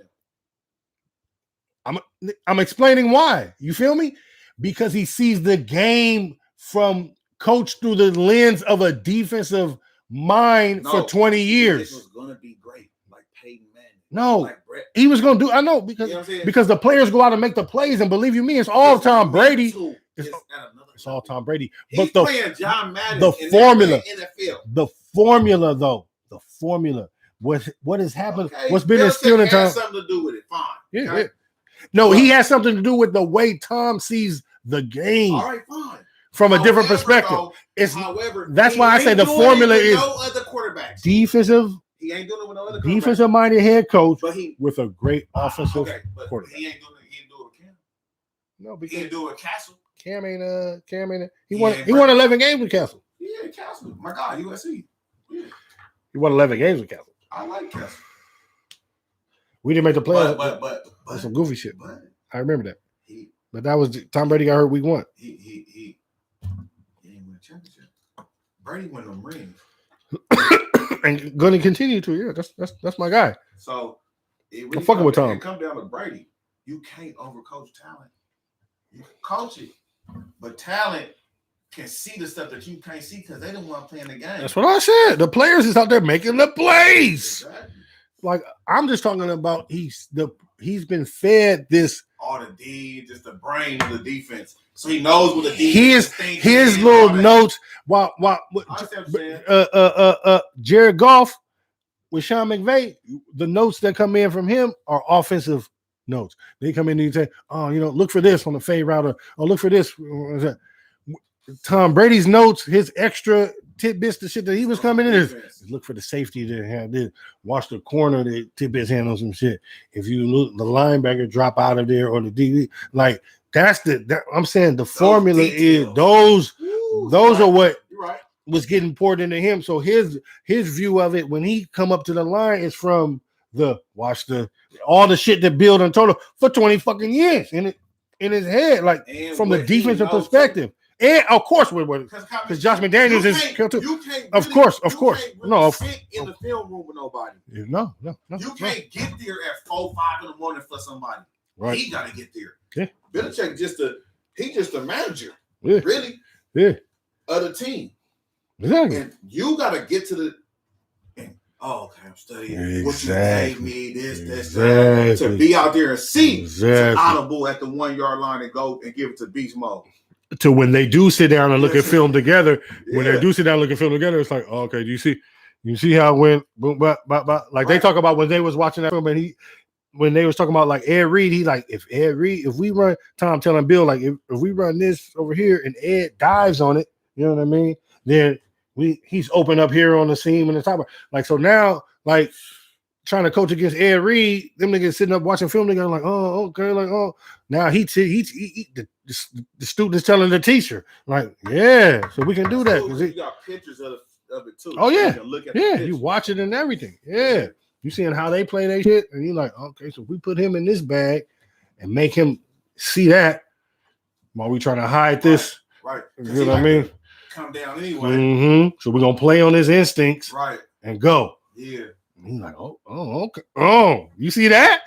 Speaker 1: now? I'm explaining why. You feel me? Because he sees the game from coach through the lens of a defensive mind for 20 years.
Speaker 2: This was gonna be great, like Peyton Manning.
Speaker 1: No,
Speaker 2: like
Speaker 1: he was gonna do. I know because the players go out and make the plays, and believe you me, it's all Tom Brady. It's all Tom Brady.
Speaker 2: But
Speaker 1: the
Speaker 2: playing John Madden,
Speaker 1: the formula,
Speaker 2: NFL.
Speaker 1: the formula though, the formula what has happened,
Speaker 2: Okay,
Speaker 1: what's been
Speaker 2: Belichick
Speaker 1: instilled in Tom.
Speaker 2: has something to do with it. Fine.
Speaker 1: Yeah,
Speaker 2: Okay?
Speaker 1: yeah. No, he has something to do with the way Tom sees the game
Speaker 2: All right, fine.
Speaker 1: from a different
Speaker 2: However,
Speaker 1: perspective.
Speaker 2: However,
Speaker 1: That's why I say the
Speaker 2: doing
Speaker 1: formula
Speaker 2: it with
Speaker 1: is
Speaker 2: no other quarterbacks.
Speaker 1: defensive.
Speaker 2: He ain't doing it with no other quarterbacks.
Speaker 1: Defensive minded head coach
Speaker 2: But he
Speaker 1: with a great offensive
Speaker 2: okay, but
Speaker 1: quarterback.
Speaker 2: he ain't doing it. He ain't doing it with Cam.
Speaker 1: No,
Speaker 2: He
Speaker 1: because
Speaker 2: ain't doing it with Castle.
Speaker 1: Cam ain't. He
Speaker 2: ain't
Speaker 1: won 11 games with Castle.
Speaker 2: Yeah, Castle. My God, USC. Yeah,
Speaker 1: He won 11 games with Castle.
Speaker 2: I like Castle.
Speaker 1: We didn't make the playoffs.
Speaker 2: But
Speaker 1: That's some goofy shit.
Speaker 2: But
Speaker 1: I remember that.
Speaker 2: he
Speaker 1: But that was Tom Brady got hurt week 1.
Speaker 2: he didn't win a championship. Brady won them rings.
Speaker 1: And going to continue to. Yeah, that's my guy.
Speaker 2: So it
Speaker 1: I'm
Speaker 2: really
Speaker 1: fucking with Tom.
Speaker 2: It come down to Brady. You can't overcoach talent. You can coach it, but talent can see the stuff that you can't see because they don't want to play in the game.
Speaker 1: That's what I said. The players is out there making the plays.
Speaker 2: Exactly.
Speaker 1: Like I'm just talking about he's been fed this.
Speaker 2: All the D, just the brain of the defense, so he knows what the defense
Speaker 1: his little notes. While
Speaker 2: I understand what I'm saying.
Speaker 1: Jared Goff with Sean McVay, the notes that come in from him are offensive notes. They come in and say, "Oh, look for this on the fade route, or look for this." Tom Brady's notes, his extra tidbits, the shit that he was coming in is look for the safety to have this. Watch the corner, the tidbits handle some shit. If you look, the linebacker drop out of there or the DB, like I'm saying the formula is those are what was getting poured into him. So his view of it when he come up to the line is from all the shit that built on total for 20 fucking years in his head, like and from the defensive perspective. And of course, because Josh McDaniels is killed too. Of course. No,
Speaker 2: sit in the film room with nobody.
Speaker 1: No.
Speaker 2: You can't get there at 4-5 in the morning for somebody.
Speaker 1: Right.
Speaker 2: He got to get there.
Speaker 1: Yeah.
Speaker 2: Belichick he's just a manager.
Speaker 1: Yeah.
Speaker 2: Really.
Speaker 1: Yeah.
Speaker 2: Of the team.
Speaker 1: Exactly.
Speaker 2: And you got to get to the. Okay, I'm studying what you gave me, this, that, to be out there and see audible at the 1 yard line and go and give it to beast mode.
Speaker 1: To when they do sit down and look at film together, when they do sit down and look at film together, it's like, oh, okay, do you see how it went? Boom, bah, bah, bah. Like they talk about when they was watching that film and when they was talking about like Ed Reed, he like, if we run, Tom telling Bill, like if we run this over here and Ed dives on it, you know what I mean? Then he's open up here on the seam and the top. Like, so now, like, trying to coach against Ed Reed, them niggas sitting up watching film together, like, oh, okay, like, oh, now the student is telling the teacher, like, yeah, so we can do that.
Speaker 2: You got pictures of it too.
Speaker 1: Oh, yeah.
Speaker 2: So you look at
Speaker 1: you watch it and everything. Yeah. You seeing how they play their shit, and you're like, okay, so if we put him in this bag and make him see that while we trying to hide this.
Speaker 2: Right.
Speaker 1: You know what I mean?
Speaker 2: Come down anyway.
Speaker 1: Mm-hmm. So we're gonna play on his instincts,
Speaker 2: right,
Speaker 1: and go.
Speaker 2: Yeah.
Speaker 1: And he's like, oh, okay. Oh, you see that?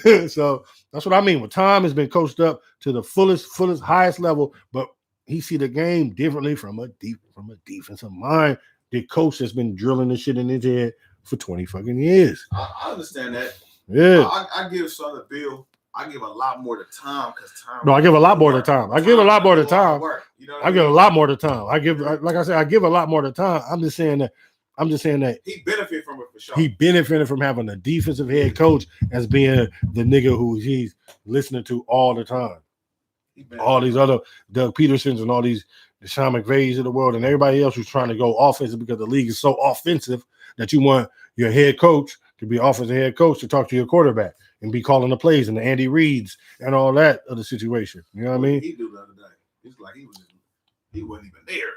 Speaker 1: Yeah. So that's what I mean. When Tom has been coached up to the fullest, highest level, but he see the game differently from a defensive mind. The coach has been drilling this shit in his head for 20 fucking years.
Speaker 2: I understand that.
Speaker 1: Yeah.
Speaker 2: I give Southern Bill. I give a lot more to Tom because Tom.
Speaker 1: No, I give a lot more to Tom. I give a lot more to Tom.
Speaker 2: You know
Speaker 1: I give a lot more to Tom. I give, like I said, I give a lot more to Tom. I'm just saying that
Speaker 2: he benefited from it for sure.
Speaker 1: He benefited from having a defensive head coach as being the nigga who he's listening to all the time. All these other Doug Petersons and all these Sean McVays of the world and everybody else who's trying to go offensive because the league is so offensive that you want your head coach to be offensive head coach to talk to your quarterback and be calling the plays and the Andy Reeds and all that other situation. You know what I mean?
Speaker 2: He do the other day. It's like he wasn't even there.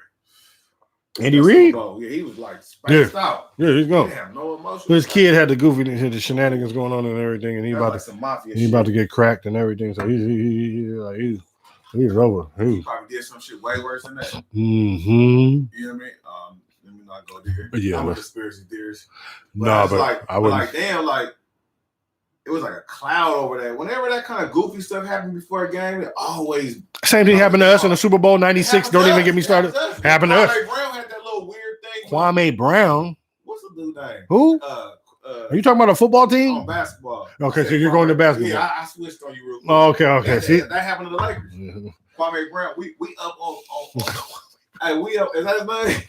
Speaker 1: Andy Reid?
Speaker 2: Yeah, he was like spaced out.
Speaker 1: Yeah, he's going.
Speaker 2: He had no emotion.
Speaker 1: His kid had the goofy, the shenanigans going on and everything, and he about to get cracked and everything. So he's over.
Speaker 2: He probably did some shit way worse than that.
Speaker 1: Mm-hmm.
Speaker 2: You know what I mean? Let me not go there.
Speaker 1: Yeah,
Speaker 2: I'm a conspiracy theorist.
Speaker 1: But I wouldn't.
Speaker 2: Like, damn, like it was like a cloud over there. Whenever that kind of goofy stuff happened before a game, it always
Speaker 1: same thing happened to us in the Super Bowl '96. Don't even get me started. Happened to us.
Speaker 2: Kwame Brown had that little weird thing.
Speaker 1: Kwame Brown.
Speaker 2: What's the dude name?
Speaker 1: Who? Are you talking about a football team?
Speaker 2: On basketball.
Speaker 1: Okay, so you're going to basketball.
Speaker 2: Yeah, I switched on you real quick.
Speaker 1: Oh, okay. See,
Speaker 2: that happened to the Lakers. Mm-hmm. Kwame Brown. We up on hey, we up. Is that his name?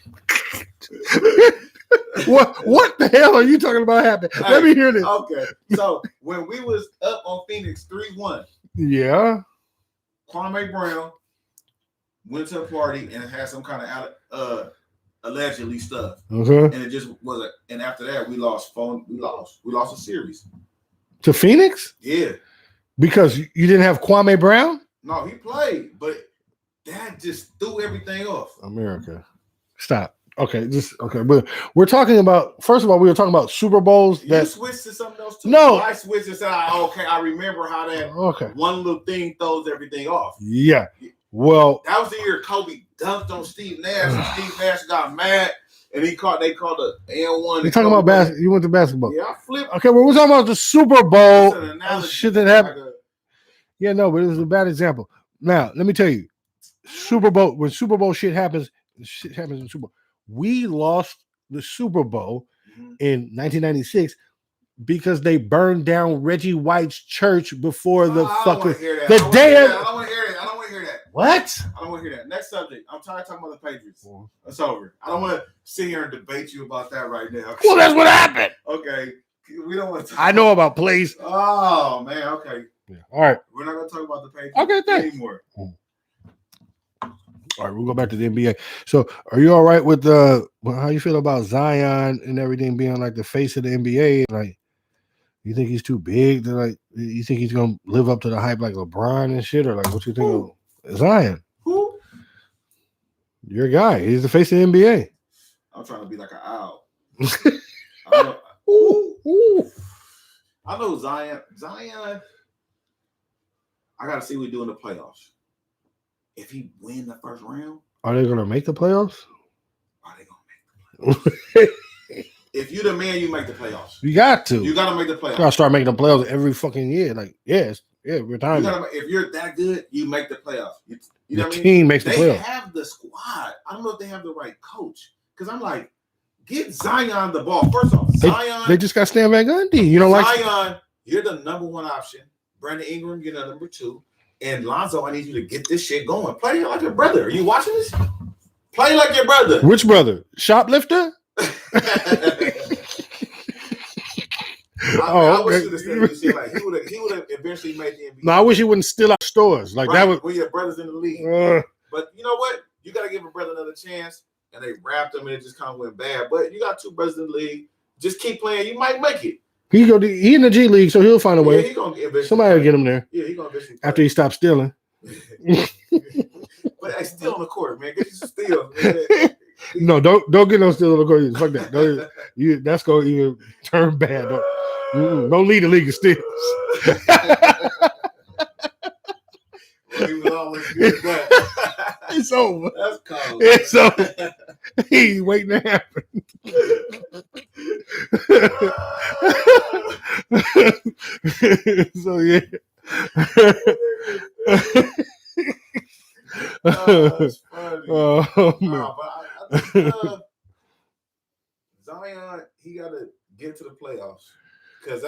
Speaker 1: What the hell are you talking about happening?
Speaker 2: Hey,
Speaker 1: Let me hear this.
Speaker 2: Okay, so when we was up on Phoenix 3-1,
Speaker 1: Yeah.
Speaker 2: Kwame Brown went to a party and had some kind of allegedly stuff, and it just wasn't. And after that, we lost. We lost a series
Speaker 1: to Phoenix.
Speaker 2: Yeah,
Speaker 1: because you didn't have Kwame Brown.
Speaker 2: No, he played, but that just threw everything off.
Speaker 1: America, stop. Okay, but we're talking about. First of all, we were talking about Super Bowls.
Speaker 2: You switched to something else too.
Speaker 1: No,
Speaker 2: I switched and said, "Okay, I remember how that one little thing throws everything off."
Speaker 1: Yeah. Well,
Speaker 2: that was the year Kobe dunked on Steve Nash, and Steve Nash got mad, and they called the N1.
Speaker 1: You're talking about basketball. You went to basketball.
Speaker 2: Yeah, I flipped.
Speaker 1: Okay, well, we're talking about the Super Bowl. Shit that happened. Yeah, no, but it was a bad example. Now, let me tell you, Super Bowl, when Super Bowl shit happens in Super Bowl. We lost the Super Bowl in 1996 because they burned down Reggie White's church before the fucking the day.
Speaker 2: I don't want to hear that. I don't want to hear that.
Speaker 1: What?
Speaker 2: I don't want to hear that. Next subject. I'm tired of talking about the Patriots. It's over. I don't want to sit here and debate you about that right now.
Speaker 1: Well, that's what happened.
Speaker 2: Okay. We don't want to.
Speaker 1: I know about plays.
Speaker 2: Oh man. Okay.
Speaker 1: Yeah. All right.
Speaker 2: We're not going to talk about the Patriots anymore.
Speaker 1: All right, we'll go back to the NBA. So, are you all right with how you feel about Zion and everything being like the face of the NBA? Like, you think he's too big to you think he's gonna live up to the hype like LeBron and shit, or like what you think of Zion?
Speaker 2: Who?
Speaker 1: Your guy. He's the face of the NBA.
Speaker 2: I'm trying to be like an owl. I know Zion. I gotta see what we do in the playoffs. If he win the first round,
Speaker 1: are they gonna make the playoffs?
Speaker 2: Are they gonna make the playoffs? If you the man, you make the playoffs.
Speaker 1: You got to.
Speaker 2: You gotta make the playoffs.
Speaker 1: You gotta start making the playoffs every fucking year. Like, we're time.
Speaker 2: If you're that good, you make the playoffs. You know what I mean?
Speaker 1: Team makes the playoffs.
Speaker 2: They have the squad. I don't know if they have the right coach. Because I'm like, get Zion the ball. First off, Zion.
Speaker 1: They just got Stan Van Gundy. You don't like
Speaker 2: Zion, you're the number one option. Brandon Ingram, you're the number two. And Lonzo, I need you to get this shit going. Play like your brother. Are you watching this? Play like your brother.
Speaker 1: Which brother? Shoplifter?
Speaker 2: I wish he would have eventually made the NBA.
Speaker 1: No, I wish he wouldn't steal out stores. Like that was
Speaker 2: when your brothers in the league. But you know what? You got to give a brother another chance. And they wrapped him and it just kind of went bad. But you got two brothers in the league. Just keep playing. You might make it. He
Speaker 1: in the G League, so he'll find a way.
Speaker 2: He gonna get
Speaker 1: somebody will get him there.
Speaker 2: Yeah, he gonna eventually play.
Speaker 1: After he stops stealing.
Speaker 2: But I still on the court, man. Get you some steals.
Speaker 1: No, don't get no steal on the court. Fuck that. That's gonna even turn bad. Don't lead the league of steals.
Speaker 2: Well, he was always good at that.
Speaker 1: It's over.
Speaker 2: That's cold.
Speaker 1: It's over. He's waiting to happen. So yeah.
Speaker 2: That's funny.
Speaker 1: Oh,
Speaker 2: no, but I think Zion, he got to get to the playoffs. Because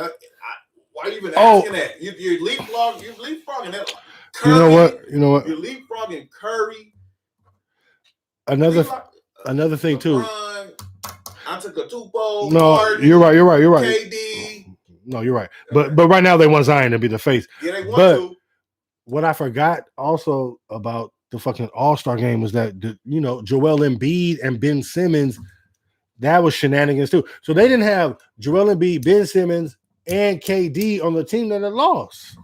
Speaker 2: why are you even asking that? You're leapfrogging that. Curry,
Speaker 1: you know what?
Speaker 2: You're leapfrogging Curry.
Speaker 1: Another thing too.
Speaker 2: I took a two-ball.
Speaker 1: No,
Speaker 2: Harden,
Speaker 1: you're right.
Speaker 2: KD.
Speaker 1: No, you're right. But right now they want Zion to be the face.
Speaker 2: Yeah, they want to.
Speaker 1: What I forgot also about the fucking All-Star game was that Joel Embiid and Ben Simmons, that was shenanigans too. So they didn't have Joel Embiid, Ben Simmons, and KD on the team that had lost.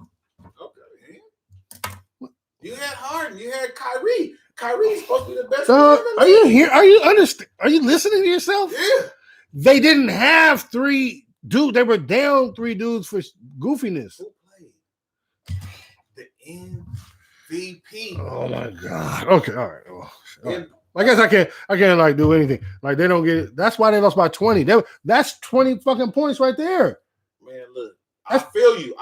Speaker 2: You had Harden. You had Kyrie. Kyrie's supposed to be the best.
Speaker 1: Are you here? Are you understand? Are you listening to yourself?
Speaker 2: Yeah.
Speaker 1: They didn't have three dudes. They were down three dudes for goofiness.
Speaker 2: Who played? The MVP.
Speaker 1: Oh my god. Okay. All right. All right. I guess I can't like do anything. Like they don't get it. That's why they lost by 20. That's 20 fucking points right there.
Speaker 2: Man, look. I feel you.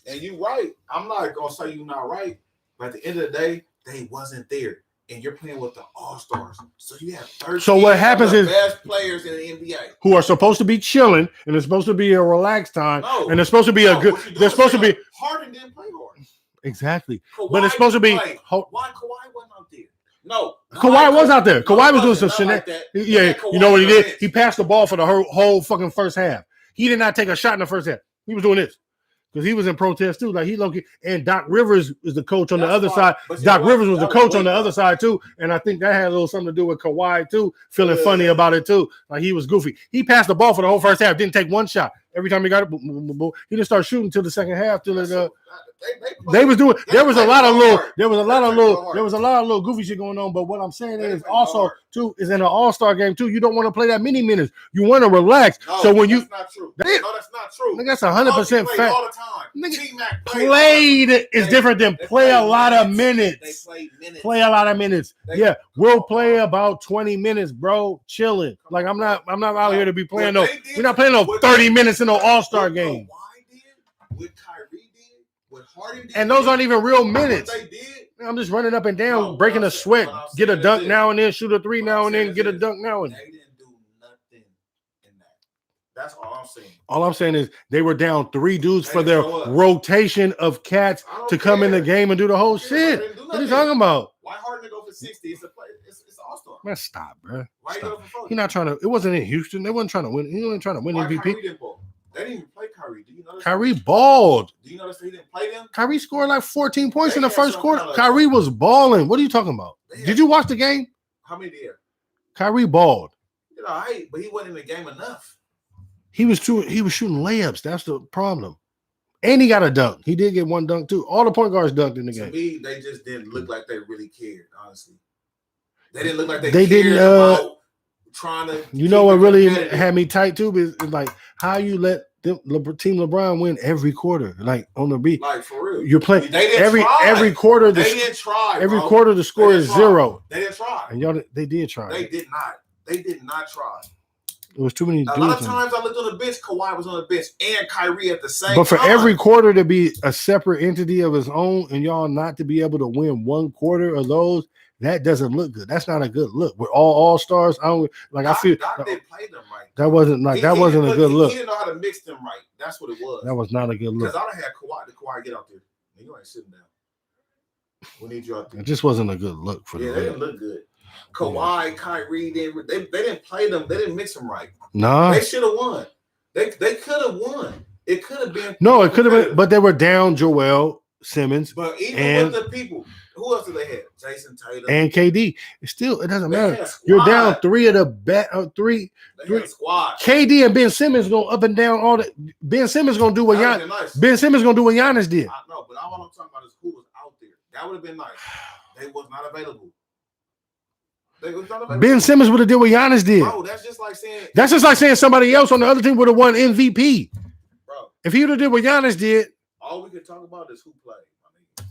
Speaker 2: And you're right. I'm not gonna say you're not right. But at the end of the day, they wasn't there. And you're playing with the All-Stars. So you have 13
Speaker 1: so what happens is
Speaker 2: best players in the NBA.
Speaker 1: Who are supposed to be chilling and it's supposed to be a relaxed time. And it's supposed to be a good they're supposed to be
Speaker 2: Harden didn't play hard.
Speaker 1: Exactly.
Speaker 2: Kawhi
Speaker 1: but it's supposed to be
Speaker 2: why Kawhi wasn't out there? No,
Speaker 1: Kawhi was out there. Kawhi was doing some
Speaker 2: not
Speaker 1: shit.
Speaker 2: like that.
Speaker 1: Yeah, you know what he did? He passed the ball for the whole fucking first half. He did not take a shot in the first half. He was doing this. Because he was in protest too. Like he low-key, and Doc Rivers is the coach on the other side. Doc Rivers was the coach on the other side too. And I think that had a little something to do with Kawhi too, feeling funny about it too. Like he was goofy. He passed the ball for the whole first half, didn't take one shot. Every time he got it, boom, boom, boom, boom. He didn't start shooting till the second half. Till it, they was doing. There was a lot of little goofy shit going on. But what I'm saying is also too is in an All-Star game too. You don't want to play that many minutes. You want to relax.
Speaker 2: No,
Speaker 1: so when
Speaker 2: that's not true. No, that's not true.
Speaker 1: Nigga, that's 100% fact.
Speaker 2: All the time.
Speaker 1: Nigga, played is different than play a lot of minutes.
Speaker 2: They played minutes.
Speaker 1: Play a lot of minutes. Yeah, we'll play about 20 minutes, bro. Chilling. Like I'm not out here to be playing no. We're not playing no 30 minutes in no All-Star game.
Speaker 2: What Kyrie did, what Harden did,
Speaker 1: and those aren't even real minutes.
Speaker 2: They did.
Speaker 1: I'm just running up and down, breaking a sweat, get a dunk now and then, shoot a three now and then, get a dunk now and then.
Speaker 2: They didn't do nothing in that. That's all I'm saying.
Speaker 1: All I'm saying is they were down 3 dudes for their rotation of cats to come in the game and do the whole shit. What are you talking about?
Speaker 2: Why Harden go for 60? It's All-Star.
Speaker 1: Man, stop, bro.
Speaker 2: Why
Speaker 1: stop. He's not trying to. It wasn't in Houston. They wasn't trying to win. He wasn't trying to win MVP.
Speaker 2: They didn't even play Kyrie. Do you know
Speaker 1: Kyrie balled.
Speaker 2: Do you notice he didn't play them?
Speaker 1: Kyrie scored like 14 points in the first quarter. Kyrie was balling. What are you talking about? Did you watch the game?
Speaker 2: How many did?
Speaker 1: Kyrie balled.
Speaker 2: You know, but he wasn't in the game enough.
Speaker 1: He was shooting layups. That's the problem. And he got a dunk. He did get one dunk too. All the point guards dunked in the game.
Speaker 2: To me, they just didn't look like they really cared. Honestly, they didn't look like they cared
Speaker 1: didn't.
Speaker 2: About trying to.
Speaker 1: You know what really had me tight too is like how you let Team LeBron win every quarter, like on the beat.
Speaker 2: Like for real,
Speaker 1: you're playing every quarter.
Speaker 2: They didn't try.
Speaker 1: Every quarter the score is 0.
Speaker 2: They didn't try.
Speaker 1: And y'all, they did try.
Speaker 2: They did not. They did not try.
Speaker 1: It was too many.
Speaker 2: A lot of times I looked on the bench. Kawhi was on the bench and Kyrie at the same time.
Speaker 1: But for every quarter to be a separate entity of its own, and y'all not to be able to win one quarter of those, that doesn't look good. That's not a good look. We're all stars. I feel
Speaker 2: Doc didn't play them right.
Speaker 1: That wasn't a good look.
Speaker 2: He didn't know how to mix them right. That's what it was.
Speaker 1: That was not a good look.
Speaker 2: Because I done had Kawhi get out there. You ain't sitting down. We need you out there.
Speaker 1: It just wasn't a good look for them.
Speaker 2: Yeah, they didn't look good. Kawhi, Kyrie, they didn't play them. They didn't mix them right.
Speaker 1: Nah.
Speaker 2: They should have won. They could have won. It could have been.
Speaker 1: No, it could have been. But they were down Joel Simmons.
Speaker 2: But even with the people, who else did they have? Jason Tatum
Speaker 1: and KD. It doesn't matter. You're down 3 of the three.
Speaker 2: Squad.
Speaker 1: KD and Ben Simmons go up and down all the. Ben Simmons gonna do what Ben Simmons gonna do what Giannis did.
Speaker 2: I know, but all I'm talking about is who was out there. That would have been nice. They was not available.
Speaker 1: Ben Simmons would have did what Giannis did.
Speaker 2: Bro, that's just like saying
Speaker 1: somebody else on the other team would have won MVP.
Speaker 2: Bro,
Speaker 1: if he would have did what Giannis did,
Speaker 2: all we could talk about is who played.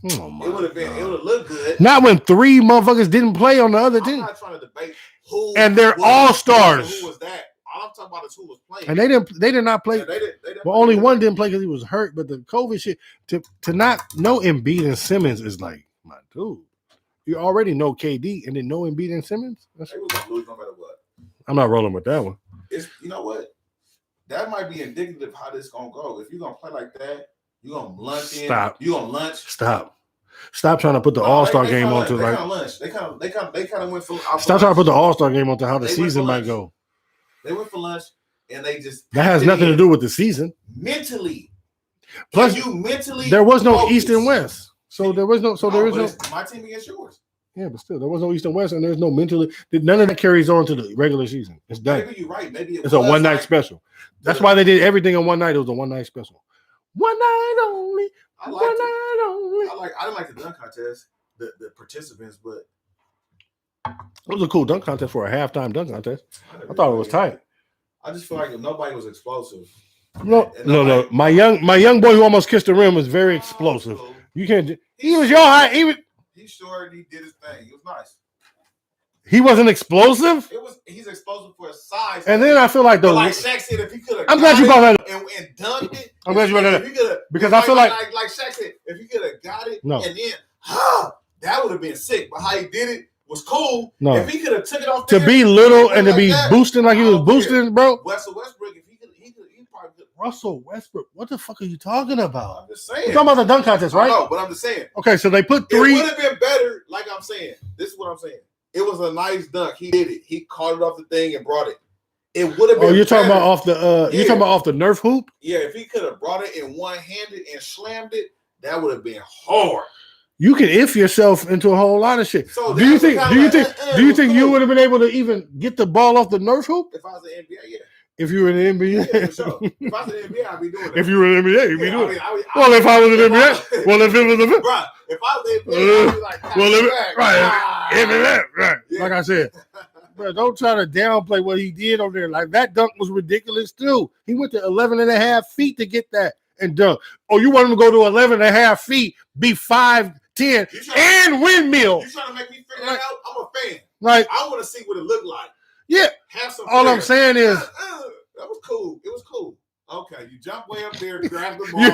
Speaker 1: It
Speaker 2: would have looked good.
Speaker 1: Not when 3 motherfuckers didn't play on the other team.
Speaker 2: I'm not trying to debate who.
Speaker 1: And they're all stars.
Speaker 2: Who was that? All I'm talking about is who was playing.
Speaker 1: And they did not play. Yeah, well, only one didn't play because he was hurt. But the COVID shit to not know Embiid and Simmons is like, my dude. You already know KD and then know Embiid and Simmons.
Speaker 2: They was gonna lose no matter what.
Speaker 1: I'm not rolling with that one.
Speaker 2: You know what? That might be indicative of how this gonna go. If you're gonna play like that, you're gonna lunch in.
Speaker 1: Stop.
Speaker 2: You gonna lunch.
Speaker 1: Stop trying to put the All-Star game onto like.
Speaker 2: They kind of went for.
Speaker 1: Stop trying to put the All-Star game onto how the season might go.
Speaker 2: They went for lunch and they just.
Speaker 1: That has nothing to do with the season.
Speaker 2: Mentally.
Speaker 1: Plus, there was no East and West. So there was no.
Speaker 2: My team against yours.
Speaker 1: Yeah, but still, there was no East and West, and there's no mentally. None of that carries on to the regular season. It's done.
Speaker 2: Maybe you're right. Maybe
Speaker 1: it's a one-night special. That's why they did everything in one night. It was a one-night special. One night only. One night only.
Speaker 2: I didn't like the dunk contest. The participants, but
Speaker 1: it was a cool dunk contest for a halftime dunk contest. I thought it was tight.
Speaker 2: I just feel like nobody was explosive.
Speaker 1: No. My young boy who almost kissed the rim was very explosive. You can't. He was your height.
Speaker 2: He's short. He did his thing. It was nice.
Speaker 1: He wasn't explosive.
Speaker 2: He's explosive for his size.
Speaker 1: And then I feel like
Speaker 2: like Shaq said, if he could have,
Speaker 1: I'm glad you brought that
Speaker 2: and dunked it.
Speaker 1: I'm glad you brought that
Speaker 2: up
Speaker 1: because I feel like
Speaker 2: Shaq said, if he could have got it, and then that would have been sick. But how he did it was cool.
Speaker 1: No,
Speaker 2: if he could have took it off
Speaker 1: to be little and to be boosting like he was boosting, bro.
Speaker 2: Westbrook, if he probably could
Speaker 1: Russell Westbrook. What the fuck are you talking about?
Speaker 2: I'm just saying.
Speaker 1: You're talking about the dunk contest, right?
Speaker 2: No, but I'm just saying.
Speaker 1: Okay, so they put 3.
Speaker 2: It would have been better, like I'm saying. This is what I'm saying. It was a nice dunk. He did it. He caught it off the thing and brought it. It would have been.
Speaker 1: Oh, you're talking
Speaker 2: better.
Speaker 1: about off the you're talking about off the Nerf hoop?
Speaker 2: Yeah, if he could have brought it in one-handed and slammed it, that would have been hard.
Speaker 1: You can if yourself into a whole lot of shit.
Speaker 2: So
Speaker 1: do you think you would have been able to even get the ball off the Nerf hoop?
Speaker 2: If I was in the NBA, yeah.
Speaker 1: If you were in the NBA,
Speaker 2: yeah, for sure. If I was in the NBA, I'd be doing that.
Speaker 1: If you were in the NBA, you'd be doing it. Well,
Speaker 2: if
Speaker 1: I was in the NBA, well, if it was the
Speaker 2: bro, if I was in the NBA, I'd be like,
Speaker 1: right. Yeah. Like I said, bro, don't try to downplay what he did on there. Like that dunk was ridiculous too. He went to 11 and a half feet to get that and dunk. Oh, you want him to go to 11 and a half feet, be 5'10", and windmill?
Speaker 2: You trying to make me figure that out? I'm a fan.
Speaker 1: Like
Speaker 2: I want to see what it looked like.
Speaker 1: Yeah.
Speaker 2: Have some
Speaker 1: all I'm saying is
Speaker 2: that was cool. It was cool. Okay, you jump way up there, grab the ball.
Speaker 1: You're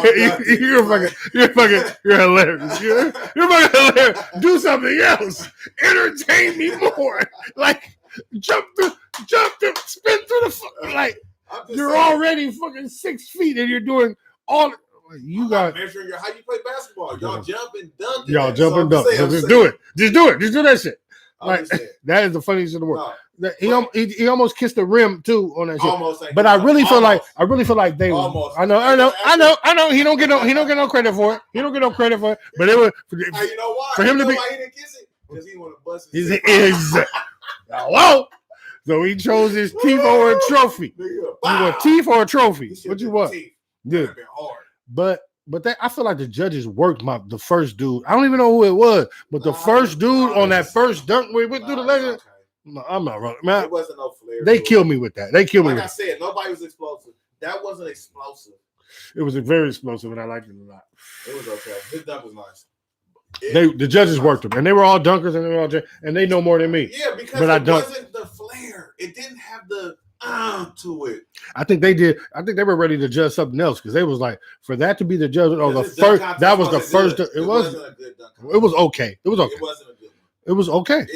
Speaker 1: hilarious. You're fucking hilarious. Do something else. Entertain me more. Like jump through, spin through the like. You're
Speaker 2: saying.
Speaker 1: Already fucking 6 feet, and you're doing all. You got
Speaker 2: measuring how you play basketball. Y'all jump and dunk.
Speaker 1: Y'all jump and dunk. Just do it. Just do it. Just do that shit. Like that is the funniest in the world. No. He almost kissed the rim too on that shit. But I really feel like they.
Speaker 2: Almost.
Speaker 1: I know. He don't get no credit for it. He don't get no credit for it. But it was.
Speaker 2: You know why?
Speaker 1: For him to be.
Speaker 2: Why he didn't kiss it? Because he want to bust
Speaker 1: his hello. So he chose his teeth over a trophy. You want teeth or a trophy? What you want? Yeah. But I feel like the judges worked the first dude. I don't even know who it was, but the first dude on that first dunk where he went through the leg. Okay. No, I'm not wrong, man.
Speaker 2: It wasn't no flair.
Speaker 1: They killed me with that.
Speaker 2: Like I said, nobody was explosive. That wasn't explosive.
Speaker 1: It was very explosive, and I liked it a lot.
Speaker 2: It was okay. His dunk was nice.
Speaker 1: The judges worked them, and they were all dunkers, and they know more than me.
Speaker 2: Yeah, because it wasn't the flair. It didn't have the to it.
Speaker 1: I think they did. I think they were ready to judge something else because they was like, for that to be the judge or the first. That was the first. It wasn't a good dunk. It was okay. It was okay.
Speaker 2: It wasn't a good one.
Speaker 1: It was okay.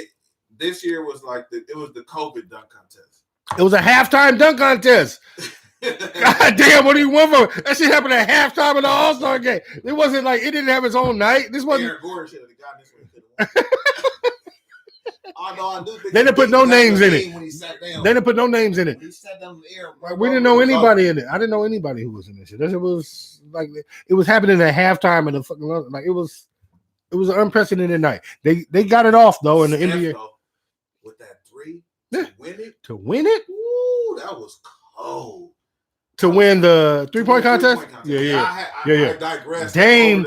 Speaker 2: This year was like it was the COVID dunk contest.
Speaker 1: It was a halftime dunk contest. God damn, what do you want for? That shit happened at halftime of the All-Star game. It wasn't like it didn't have its own night. This wasn't.
Speaker 2: Aaron Gordon should have gotten this one.
Speaker 1: They didn't put no names in it.
Speaker 2: When he sat down.
Speaker 1: They didn't put no names in it.
Speaker 2: He sat down in the air.
Speaker 1: We didn't know anybody in it. I didn't know anybody who was in this shit. It was like it was happening at halftime of the fucking like it was an unprecedented night. They got it off though in the NBA.
Speaker 2: Though, with that three to win it.
Speaker 1: Ooh,
Speaker 2: that was cold.
Speaker 1: To win the 3-point contest? Yeah.
Speaker 2: I digressed.
Speaker 1: Dame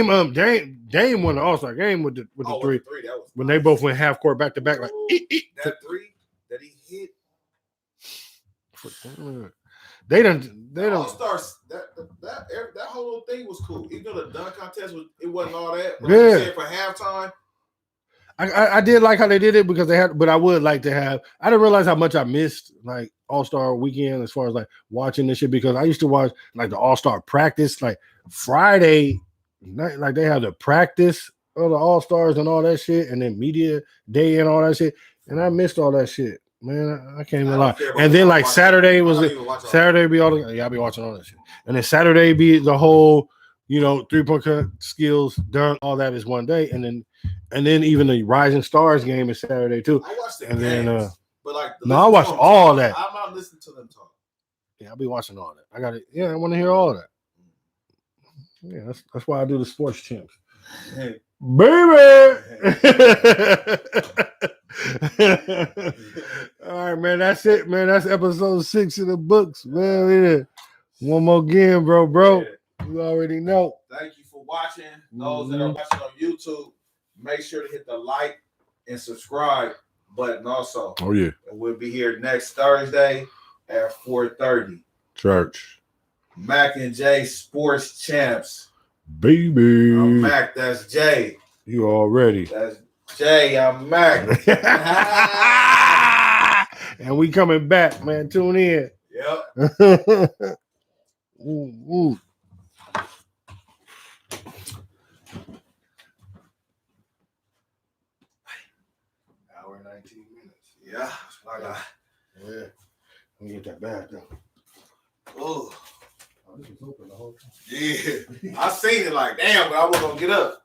Speaker 1: won the All-Star game with the three.
Speaker 2: That was
Speaker 1: when they both went half court back to back, like
Speaker 2: that three that he hit.
Speaker 1: They don't.
Speaker 2: All-Stars. That whole little thing was cool. Even though the dunk contest wasn't all that. But like for halftime.
Speaker 1: I did like how they did it because they had, but I would like to have. I didn't realize how much I missed like All-Star weekend as far as like watching this shit because I used to watch like the All-Star practice like Friday night, like they have the practice of the All-Stars and all that shit, and then media day and all that shit, and I missed all that shit, man. I can't even lie. And then like Saturday was Saturday be all the I'll be watching all that shit, and then Saturday be the whole 3-point skills dunk, all that is one day, and then even the Rising Stars game is Saturday too.
Speaker 2: I watched the
Speaker 1: and
Speaker 2: games,
Speaker 1: then
Speaker 2: but like
Speaker 1: I watched all that.
Speaker 2: I'm not listening to them talk.
Speaker 1: Yeah, I'll be watching all that. I got it. Yeah, I want to hear all that. Yeah, that's why I do the sports champs.
Speaker 2: Hey.
Speaker 1: Baby. All right, man. That's it, man. That's episode 6 of the books, man. One more game, bro. Yeah. You already know.
Speaker 2: Thank you for watching. Those that are watching on YouTube, make sure to hit the like and subscribe button also.
Speaker 1: Oh, yeah.
Speaker 2: And we'll be here next Thursday at 4:30.
Speaker 1: Church.
Speaker 2: Mac and Jay Sports Champs.
Speaker 1: Baby.
Speaker 2: I'm Mac. That's Jay.
Speaker 1: You already.
Speaker 2: That's Jay. I'm Mac.
Speaker 1: And we coming back, man. Tune in.
Speaker 2: Yep.
Speaker 1: Ooh. Hour 19 minutes.
Speaker 2: Yeah. I got.
Speaker 1: Yeah. Let me get that back though.
Speaker 2: Oh.
Speaker 1: was open the whole time.
Speaker 2: Yeah, I seen it like damn, but I wasn't gonna get up.